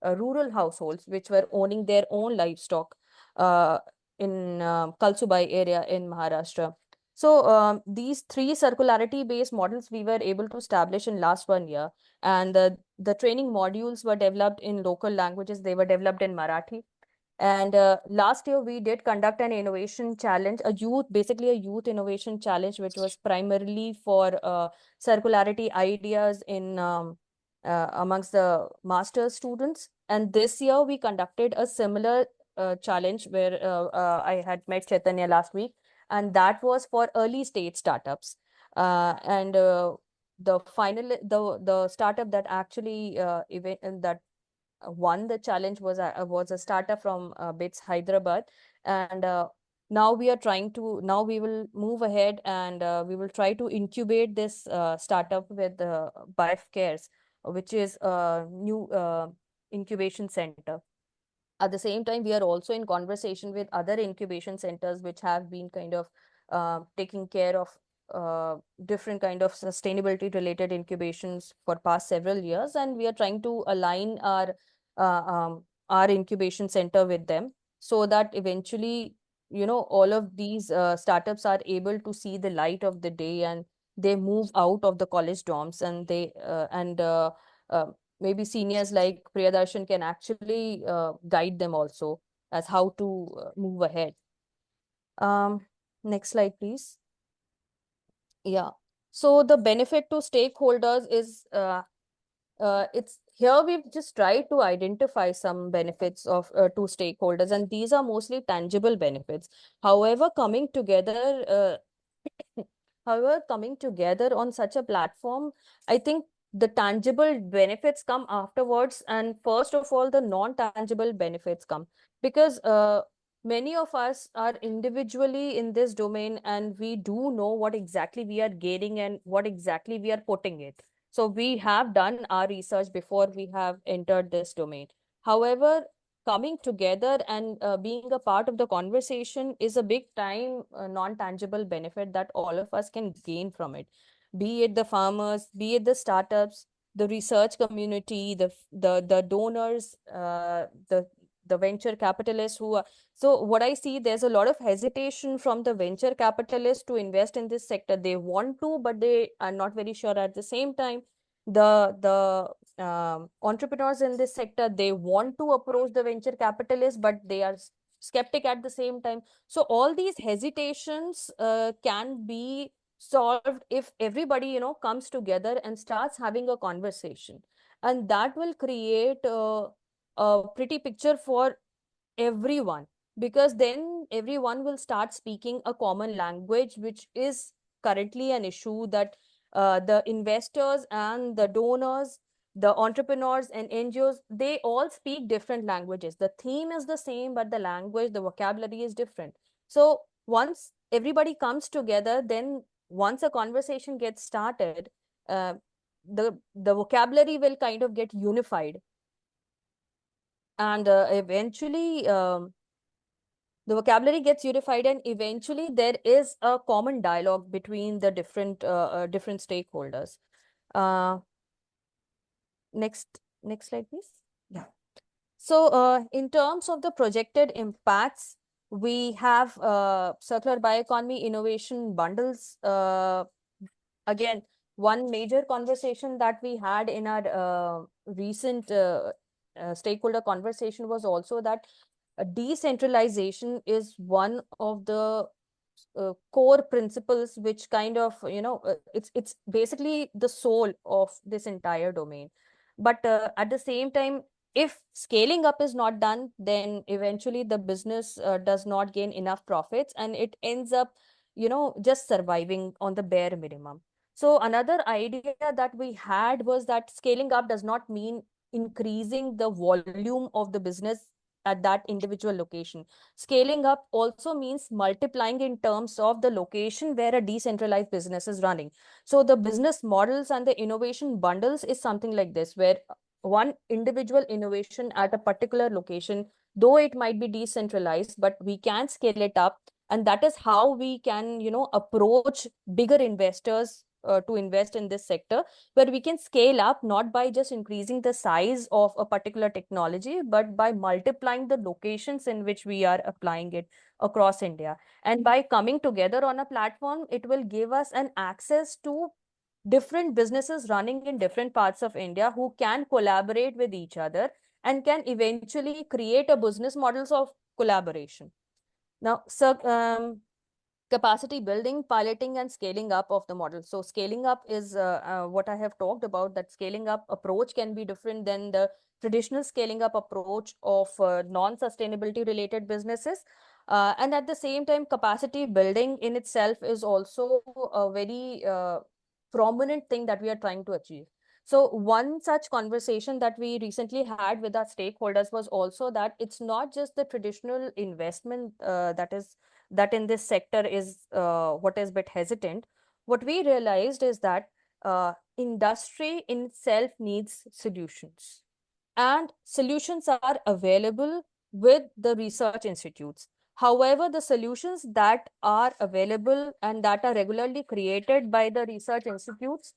rural households, which were owning their own livestock uh, in Kalsubai area in Maharashtra. So these three circularity based models we were able to establish in last 1 year. And the training modules were developed in local languages. They were developed in Marathi. And last year, we did conduct an innovation challenge, basically a youth innovation challenge, which was primarily for circularity ideas in amongst the master's students. And this year, we conducted a similar challenge where I had met Chaitanya last week, and that was for early stage startups. And the startup that actually that won the challenge was a startup from BITS Hyderabad. And now we will move ahead, and we will try to incubate this startup with BIF Cares, which is a new incubation center. At the same time, we are also in conversation with other incubation centers which have been kind of taking care of different kind of sustainability related incubations for past several years, and we are trying to align uh, our incubation center with them, so that eventually, all of these startups are able to see the light of the day, and they move out of the college dorms, and uh, maybe seniors like Priyadarshan can actually guide them also as how to move ahead. Next slide, please. Yeah. So the benefit to stakeholders is it's here we've just tried to identify some benefits of to stakeholders, and these are mostly tangible benefits. However, coming together on such a platform, I think the tangible benefits come afterwards, and first of all, the non-tangible benefits come, because many of us are individually in this domain, and we do know what exactly we are gaining and what exactly we are putting it. So we have done our research before we have entered this domain. However, coming together and being a part of the conversation is a big time non-tangible benefit that all of us can gain from it, be it the farmers, be it the startups, the research community, the donors, the venture capitalists who are. So what I see, there's a lot of hesitation from the venture capitalists to invest in this sector. They want to, but they are not very sure. At the same time, the entrepreneurs in this sector, they want to approach the venture capitalists, but they are skeptic at the same time. So all these hesitations can be solved if everybody, comes together and starts having a conversation, and that will create a pretty picture for everyone, because then everyone will start speaking a common language, which is currently an issue that the investors and the donors, the entrepreneurs and NGOs, they all speak different languages. The theme is the same, but the language, the vocabulary is different. So once everybody comes together, then once a conversation gets started, the vocabulary will kind of get unified. And eventually, the vocabulary gets unified, and eventually there is a common dialogue between the different stakeholders. Next slide, please. Yeah. So in terms of the projected impacts, we have circular bioeconomy innovation bundles. Again, one major conversation that we had in our recent stakeholder conversation was also that decentralization is one of the core principles which kind of, it's basically the soul of this entire domain. But at the same time, if scaling up is not done, then eventually the business does not gain enough profits, and it ends up, just surviving on the bare minimum. So another idea that we had was that scaling up does not mean increasing the volume of the business at that individual location. Scaling up also means multiplying in terms of the location where a decentralized business is running. So the business models and the innovation bundles is something like this, where one individual innovation at a particular location, though it might be decentralized, but we can scale it up. And that is how we can, approach bigger investors to invest in this sector, where we can scale up not by just increasing the size of a particular technology, but by multiplying the locations in which we are applying it across India. And by coming together on a platform, it will give us an access to different businesses running in different parts of India who can collaborate with each other and can eventually create a business models of collaboration. Now, capacity building, piloting, and scaling up of the model. So scaling up is what I have talked about, that scaling up approach can be different than the traditional scaling up approach of non-sustainability related businesses. And at the same time, capacity building in itself is also a very prominent thing that we are trying to achieve. So one such conversation that we recently had with our stakeholders was also that it's not just the traditional investment that in this sector is what is a bit hesitant. What we realized is that industry in itself needs solutions, and solutions are available with the research institutes. However, the solutions that are available and that are regularly created by the research institutes,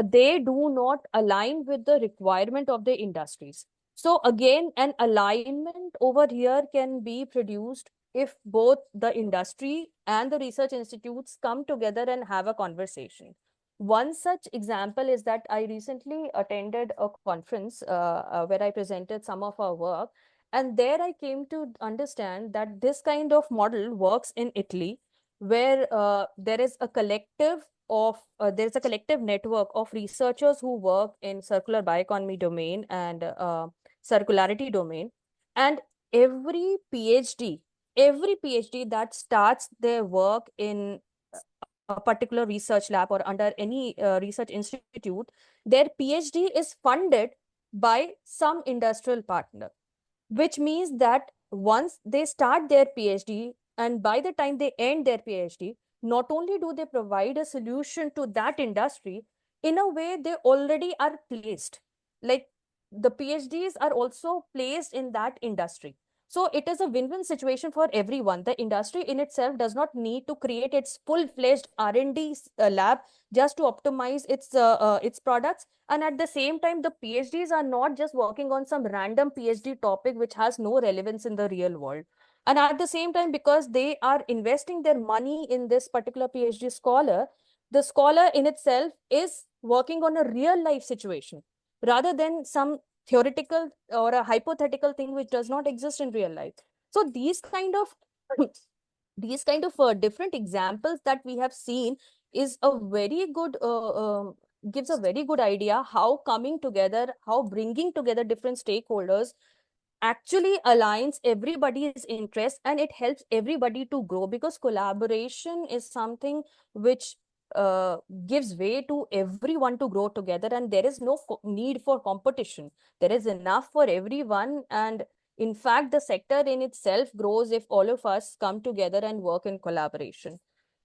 they do not align with the requirement of the industries. So again, an alignment over here can be produced if both the industry and the research institutes come together and have a conversation. One such example is that I recently attended a conference where I presented some of our work. And there I came to understand that this kind of model works in Italy, where there's a collective network of researchers who work in circular bioeconomy domain and circularity domain. And every PhD, that starts their work in a particular research lab or under any research institute, their PhD is funded by some industrial partner, which means that once they start their PhD and by the time they end their PhD, not only do they provide a solution to that industry, in a way they already are placed. Like the PhDs are also placed in that industry. So it is a win-win situation for everyone. The industry in itself does not need to create its full-fledged R&D lab just to optimize its products. And at the same time, the PhDs are not just working on some random PhD topic which has no relevance in the real world. And at the same time, because they are investing their money in this particular PhD scholar, the scholar in itself is working on a real life situation rather than some theoretical or a hypothetical thing which does not exist in real life. So these kind of different examples that we have seen is a very good gives a very good idea how coming together, how bringing together different stakeholders actually aligns everybody's interest, and it helps everybody to grow, because collaboration is something which gives way to everyone to grow together, and there is no need for competition. There is enough for everyone, and in fact, the sector in itself grows if all of us come together and work in collaboration.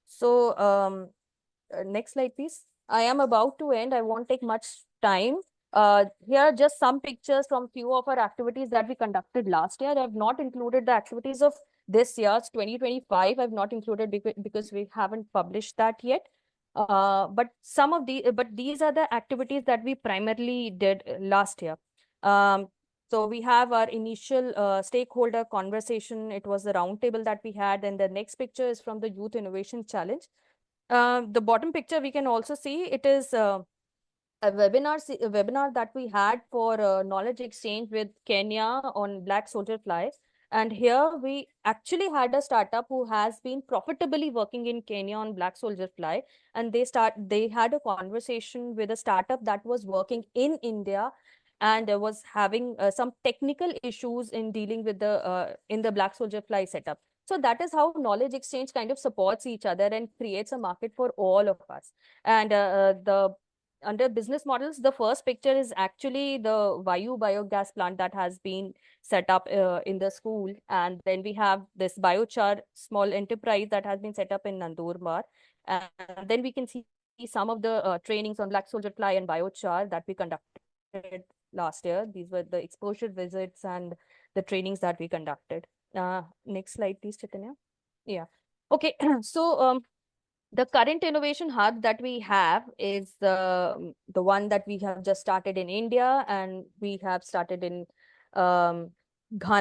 So, next slide, please. I am about to end. I won't take much time. Here are just some pictures from few of our activities that we conducted last year. I have not included the activities of this year's 2025. I've not included because we haven't published that yet. But these are the activities that we primarily did last year. So we have our initial stakeholder conversation. It was the roundtable that we had. And the next picture is from the Youth Innovation Challenge. The bottom picture, we can also see it is a webinar that we had for knowledge exchange with Kenya on black soldier fly. And here we actually had a startup who has been profitably working in Kenya on black soldier fly. And they had a conversation with a startup that was working in India and was having some technical issues in dealing with the black soldier fly setup. So that is how knowledge exchange kind of supports each other and creates a market for all of us. And under business models, the first picture is actually the Vaayu biogas plant that has been set up in the school. And then we have this biochar small enterprise that has been set up in Nandurbar. And then we can see some of the trainings on black soldier fly and biochar that we conducted last year. These were the exposure visits and the trainings that we conducted. Next slide, please, Chaitanya. Yeah. Okay. So the current innovation hub that we have is the one that we have just started in India, and we have started in Ghana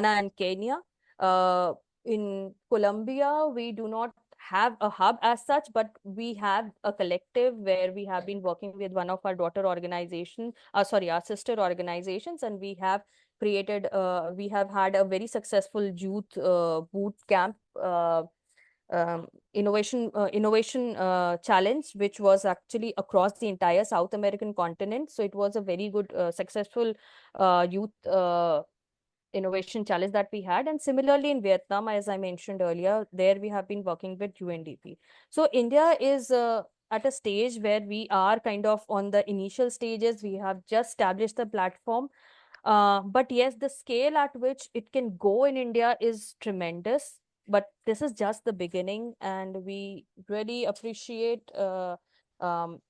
and Kenya. In Colombia, we do not have a hub as such, but we have a collective where we have been working with one of our daughter organization, our sister organizations, and we have created, we have had a very successful youth boot camp innovation challenge, which was actually across the entire South American continent. So it was a very good, successful youth innovation challenge that we had. And similarly in Vietnam, as I mentioned earlier, there we have been working with UNDP. So India is at a stage where we are kind of on the initial stages. We have just established the platform. But yes, the scale at which it can go in India is tremendous. But this is just the beginning, and we really appreciate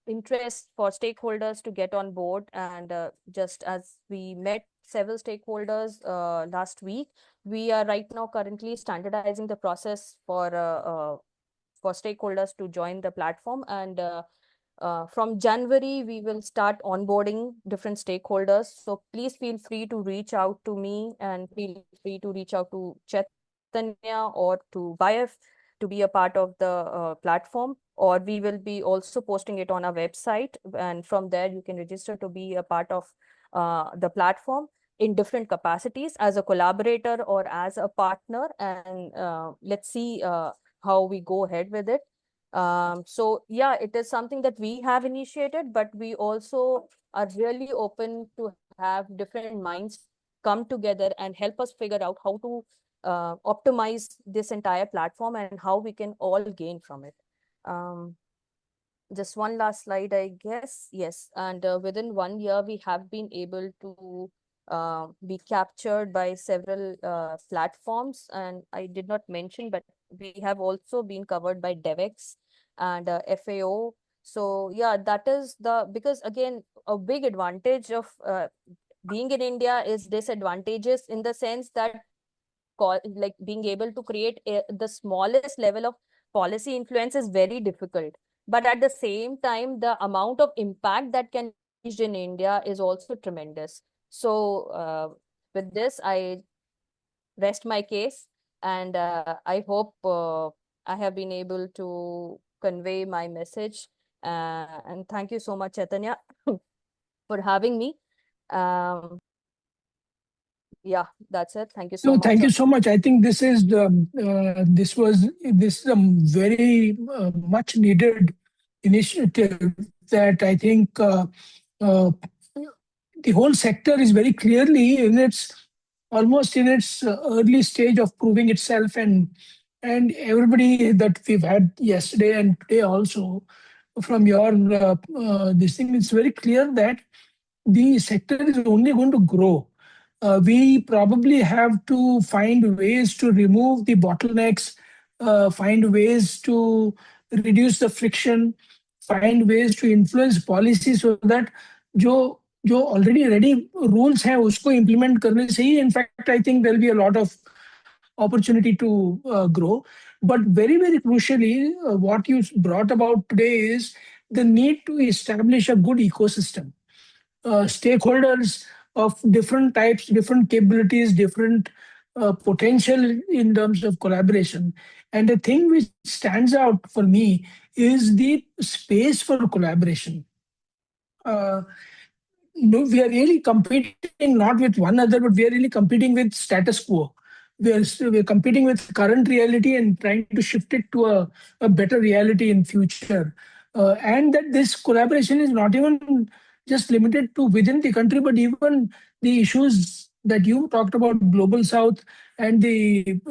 interest for stakeholders to get on board. And just as we met several stakeholders last week, we are right now currently standardizing the process for stakeholders to join the platform. And from January, we will start onboarding different stakeholders. So please feel free to reach out to me, and feel free to reach out to Chaitanya or to Bayef to be a part of the platform. Or we will be also posting it on our website. And from there, you can register to be a part of the platform in different capacities, as a collaborator or as a partner. And let's see how we go ahead with it. So yeah, it is something that we have initiated, but we also are really open to have different minds come together and help us figure out how to optimize this entire platform and how we can all gain from it. Just one last slide, I guess. Yes, and within 1 year, we have been able to be captured by several platforms. And I did not mention, but we have also been covered by DevEx and FAO. So yeah, that is because again, a big advantage of being in India is disadvantageous in the sense that like being able to create the smallest level of policy influence is very difficult. But at the same time, the amount of impact that can be reached in India is also tremendous. So with this, I rest my case, and I hope I have been able to convey my message. And thank you so much, Chaitanya, for having me. Yeah, that's it. Thank you so much. Thank you so much. I think this is this is a very much needed initiative that I think the whole sector is very clearly almost in its early stage of proving itself, and everybody that we've had yesterday and today also from your this thing, it's very clear that the sector is only going to grow. We probably have to find ways to remove the bottlenecks, find ways to reduce the friction, find ways to influence policy so that जो जो already ready rules हैं उसको implement करने से ही, in fact, I think there'll be a lot of opportunity to grow. But very, very crucially, what you brought about today is the need to establish a good ecosystem. Stakeholders of different types, different capabilities, different potential in terms of collaboration. And the thing which stands out for me is the space for collaboration. No, we are really competing not with one another, but we are really competing with status quo. We're competing with current reality and trying to shift it to a better reality in future. And that this collaboration is not even just limited to within the country, but even the issues that you talked about, Global South, and the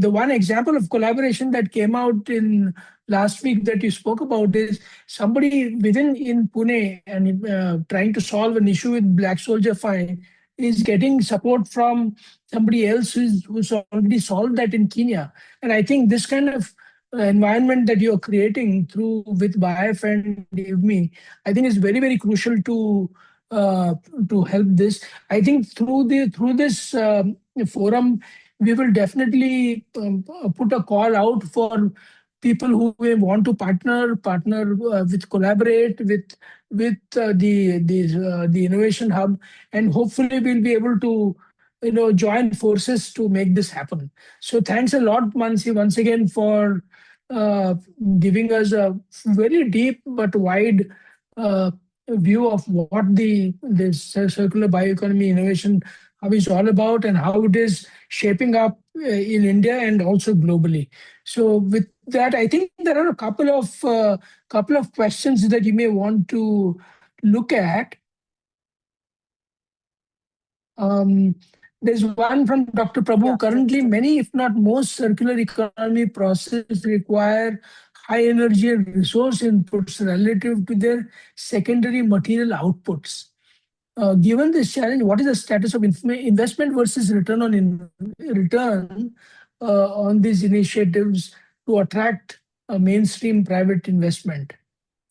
one example of collaboration that came out in last week that you spoke about is somebody within in Pune and trying to solve an issue with Black Soldier Fine is getting support from somebody else who's already solved that in Kenya. And I think this kind of environment that you're creating through with BIF and IWMI, I think is very, very crucial to help this. I think through this forum, we will definitely put a call out for people who may want to partner with, collaborate with the innovation hub, and hopefully we'll be able to join forces to make this happen. So thanks a lot, Mansi, once again for giving us a very deep but wide view of what this Circular Bioeconomy Innovation Hub is all about and how it is shaping up in India and also globally. So with that, I think there are a couple of questions that you may want to look at. There's one from Dr. Prabhu. Yeah, Currently, many, if not most, circular economy processes require high energy and resource inputs relative to their secondary material outputs. Given this challenge, what is the status of investment versus return on these initiatives to attract mainstream private investment?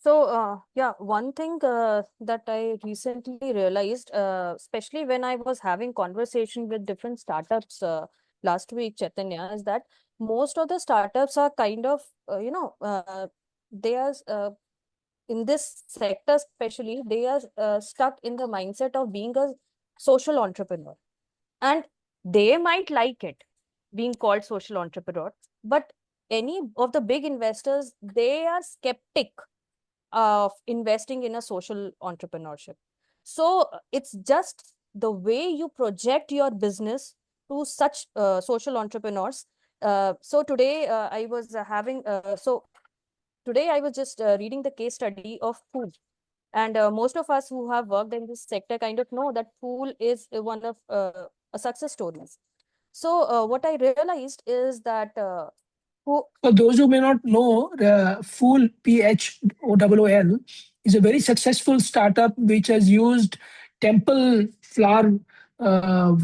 So, yeah, one thing that I recently realized, especially when I was having conversation with different startups last week, Chaitanya, is that most of the startups are kind of, they are in this sector, especially, they are stuck in the mindset of being a social entrepreneur. And they might like it, being called social entrepreneur, but any of the big investors, they are skeptic of investing in a social entrepreneurship. So it's just the way you project your business to such social entrepreneurs. So today I was today I was just reading the case study of Pool. And most of us who have worked in this sector kind of know that Pool is one of a success stories. So what I realized is that for those who may not know, Fool, PHOOL, is a very successful startup which has used temple flower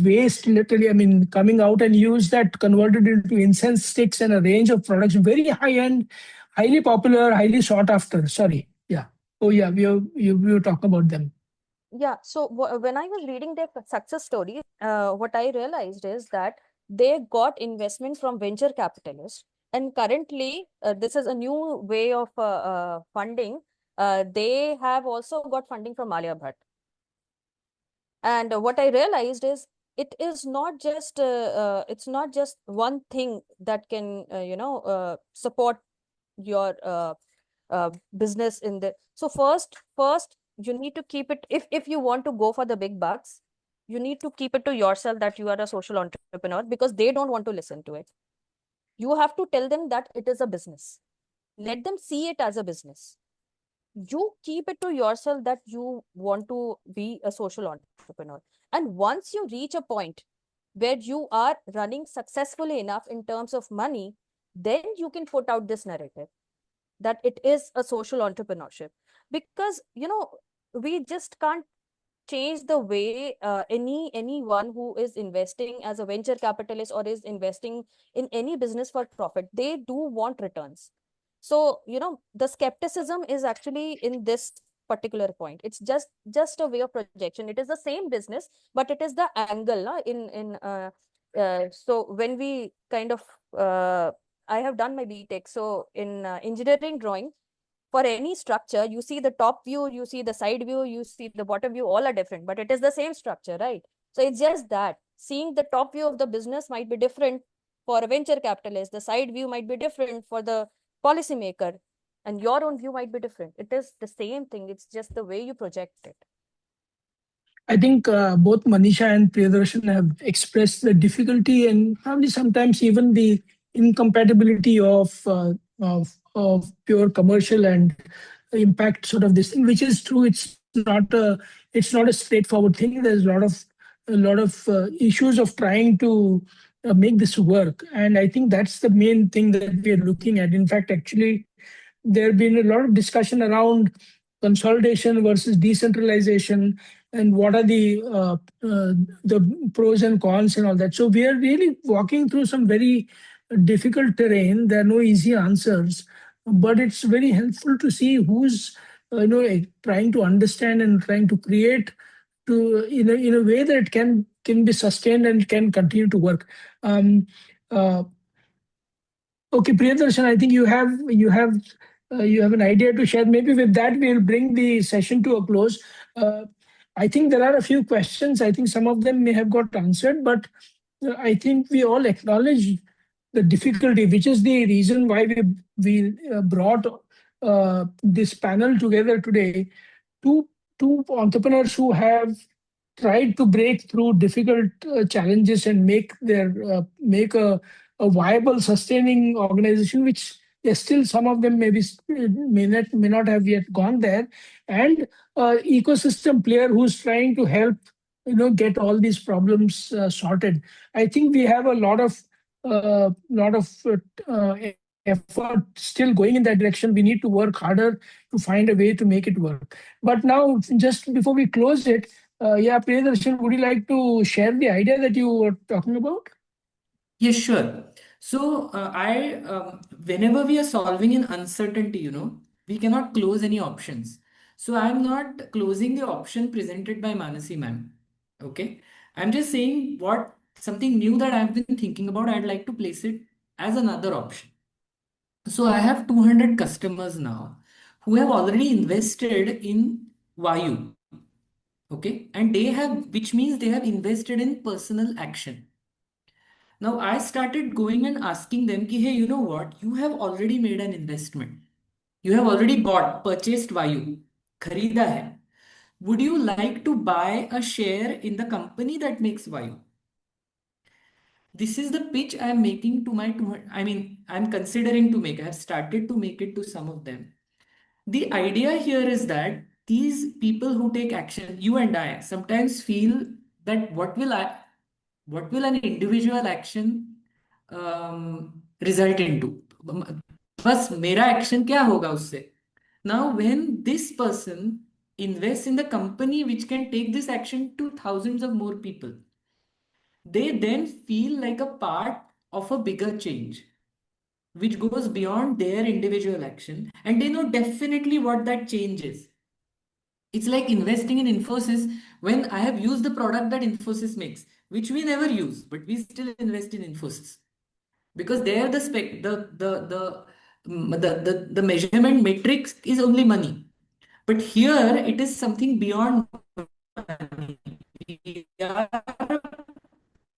waste, literally, I mean, coming out, and used that, converted into incense sticks and a range of products, very high end, highly popular, highly sought after. Sorry. Yeah. Oh, yeah. We were talking about them. Yeah. So when I was reading their success story, what I realized is that they got investment from venture capitalists. And currently, this is a new way of funding. They have also got funding from Alia Bhatt. And what I realized is it's not just one thing that can support your business in the. So first you need to keep it, if you want to go for the big bucks, you need to keep it to yourself that you are a social entrepreneur, because they don't want to listen to it. You have to tell them that it is a business. Let them see it as a business. You keep it to yourself that you want to be a social entrepreneur. And once you reach a point where you are running successfully enough in terms of money, then you can put out this narrative that it is a social entrepreneurship, because we just can't change the way anyone who is investing as a venture capitalist or is investing in any business for profit. They do want returns. So the skepticism is actually in this particular point. It's just a way of projection. It is the same business, but it is the angle so when we kind of I have done my BTech. So in engineering drawing, for any structure, you see the top view, you see the side view, you see the bottom view, all are different, but it is the same structure, right? So it's just that seeing the top view of the business might be different for a venture capitalist, the side view might be different for the policymaker, and your own view might be different. It is the same thing, it's just the way you project it. I think both Manisha and Priyadarshan have expressed the difficulty and probably sometimes even the incompatibility of pure commercial and impact sort of this thing, which is true. It's not a straightforward thing. There's a lot of issues of trying to make this work, and I think that's the main thing that we are looking at. In fact, actually, there have been a lot of discussion around consolidation versus decentralization and what are the pros and cons and all that. So we are really walking through some very difficult terrain. There are no easy answers, but it's very helpful to see who's trying to understand and trying to create in a way that it can be sustained and can continue to work. Okay, Priyadarshan, I think you have an idea to share. Maybe with that we'll bring the session to a close. I think there are a few questions. I think some of them may have got answered, but I think we all acknowledge the difficulty, which is the reason why we brought this panel together today. Two entrepreneurs who have tried to break through difficult challenges and make a viable, sustaining organization, which still some of them may not have yet gone there, and ecosystem player who's trying to help get all these problems sorted. I think we have a lot of effort still going in that direction. We need to work harder to find a way to make it work. But now, just before we close it, Priyadarshan, would you like to share the idea that you were talking about? Yes, sure. So whenever we are solving an uncertainty, we cannot close any options. So I'm not closing the option presented by Manasi ma'am. Okay. I'm just saying something new that I've been thinking about, I'd like to place it as another option. So I have 200 customers now who have already invested in Vaayu. Okay. And which means they have invested in personal action. Now I started going and asking them, hey, you know what? You have already made an investment. You have already purchased Vaayu, kharida hai. Would you like to buy a share in the company that makes Vaayu? This is the pitch I'm making to I'm considering to make. I have started to make it to some of them. The idea here is that these people who take action, you and I, sometimes feel that what will an individual action result into? बस मेरा action क्या होगा उससे? Now, when this person invests in the company which can take this action to thousands of more people, they then feel like a part of a bigger change, which goes beyond their individual action, and they know definitely what that change is. It's like investing in Infosys when I have used the product that Infosys makes, which we never use, but we still invest in Infosys because there the measurement matrix is only money, but here it is something beyond money. We are a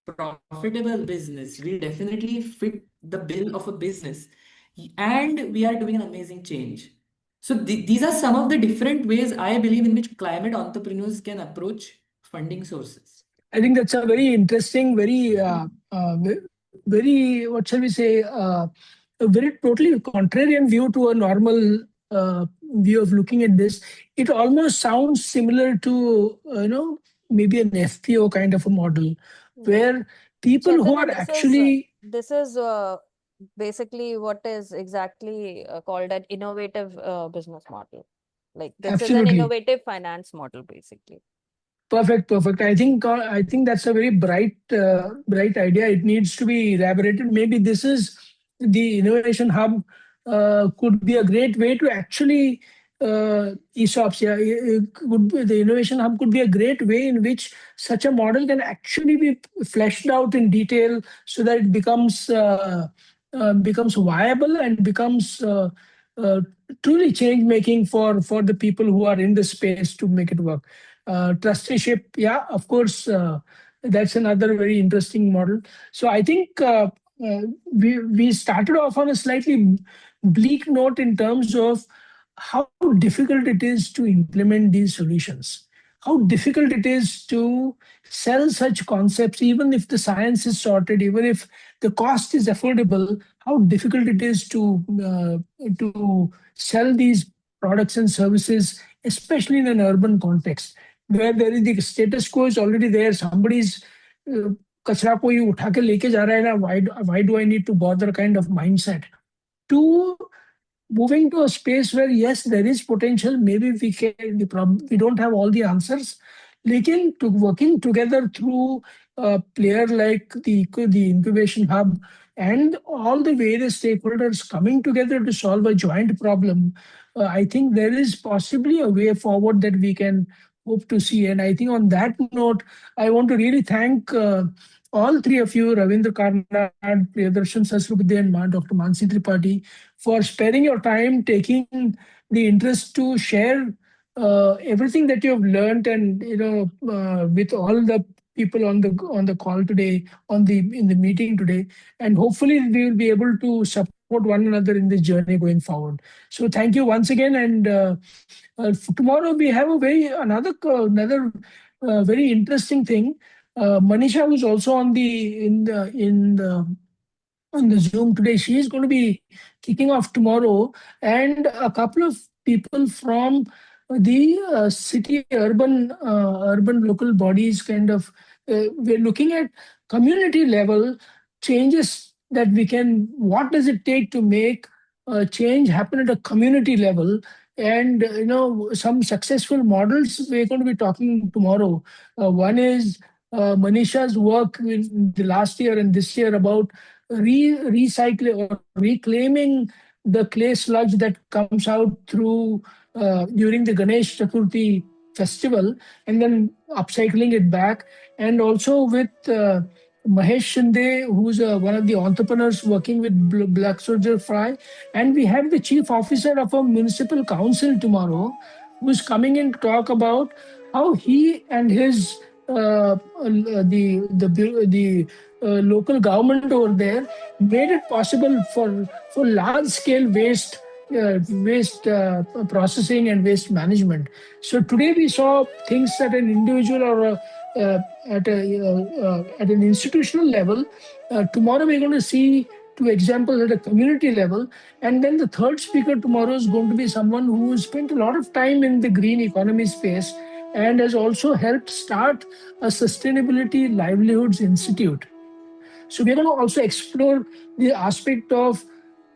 profitable business. We definitely fit the bill of a business, and we are doing an amazing change. So these are some of the different ways I believe in which climate entrepreneurs can approach funding sources. I think that's a very interesting, very, what shall we say, a very totally contrarian view to a normal view of looking at this. It almost sounds similar to, maybe an FPO kind of a model where people who are actually. This is basically what is exactly called an innovative business model. Like this is an Absolutely. innovative finance model, basically. Perfect, perfect. I think that's a very bright idea. It needs to be elaborated. Maybe this is the innovation hub could be a great way to actually ESOPs. Yeah, it could be, the innovation hub could be a great way in which such a model can actually be fleshed out in detail so that it becomes viable and becomes uh, truly change making for the people who are in the space to make it work. Trusteeship, yeah, of course, that's another very interesting model. So I think we started off on a slightly bleak note in terms of how difficult it is to implement these solutions, how difficult it is to sell such concepts, even if the science is sorted, even if the cost is affordable, how difficult it is to sell these products and services, especially in an urban context where there is the status quo is already there. Somebody's कचरा कोई उठा के लेके जा रहा है ना, why do I need to bother kind of mindset to moving to a space where yes, there is potential. Maybe we don't have all the answers. Lekin to working together through a player like the incubation hub and all the various stakeholders coming together to solve a joint problem, I think there is possibly a way forward that we can hope to see. And I think on that note, I want to really thank all three of you, Ravindra Karnad, Priyadarshan Sahasrabuddhe, and Dr. Mansi Tripathi, for sparing your time, taking the interest to share everything that you have learned, and with all the people on the call today, in the meeting today, and hopefully we will be able to support one another in this journey going forward. So thank you once again, and tomorrow we have another very interesting thing. Manisha, who's also on the Zoom today, she is going to be kicking off tomorrow, and a couple of people from the city urban local bodies kind of we're looking at community level changes that what does it take to make change happen at a community level, and some successful models we're going to be talking tomorrow. One is Manisha's work in the last year and this year about recycling or reclaiming the clay sludge that comes out through during the Ganesh Chaturthi festival, and then upcycling it back. And also with Mahesh Shinde, who's one of the entrepreneurs working with Black Soldier Fry. And we have the chief officer of a municipal council tomorrow, who's coming in to talk about how he and his the local government over there made it possible for large scale waste processing and waste management. So today we saw things at an individual or at an institutional level. Tomorrow we're going to see two examples at a community level. And then the third speaker tomorrow is going to be someone who spent a lot of time in the green economy space and has also helped start a sustainability livelihoods institute. So we're going to also explore the aspect of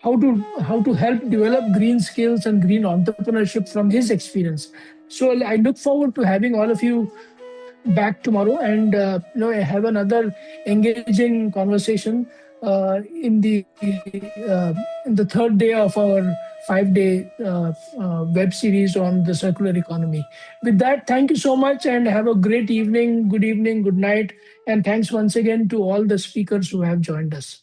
how to help develop green skills and green entrepreneurship from his experience. So I look forward to having all of you back tomorrow and have another engaging conversation in the third day of our 5-day web series on the circular economy. With that, thank you so much and have a great evening, good night, and thanks once again to all the speakers who have joined us.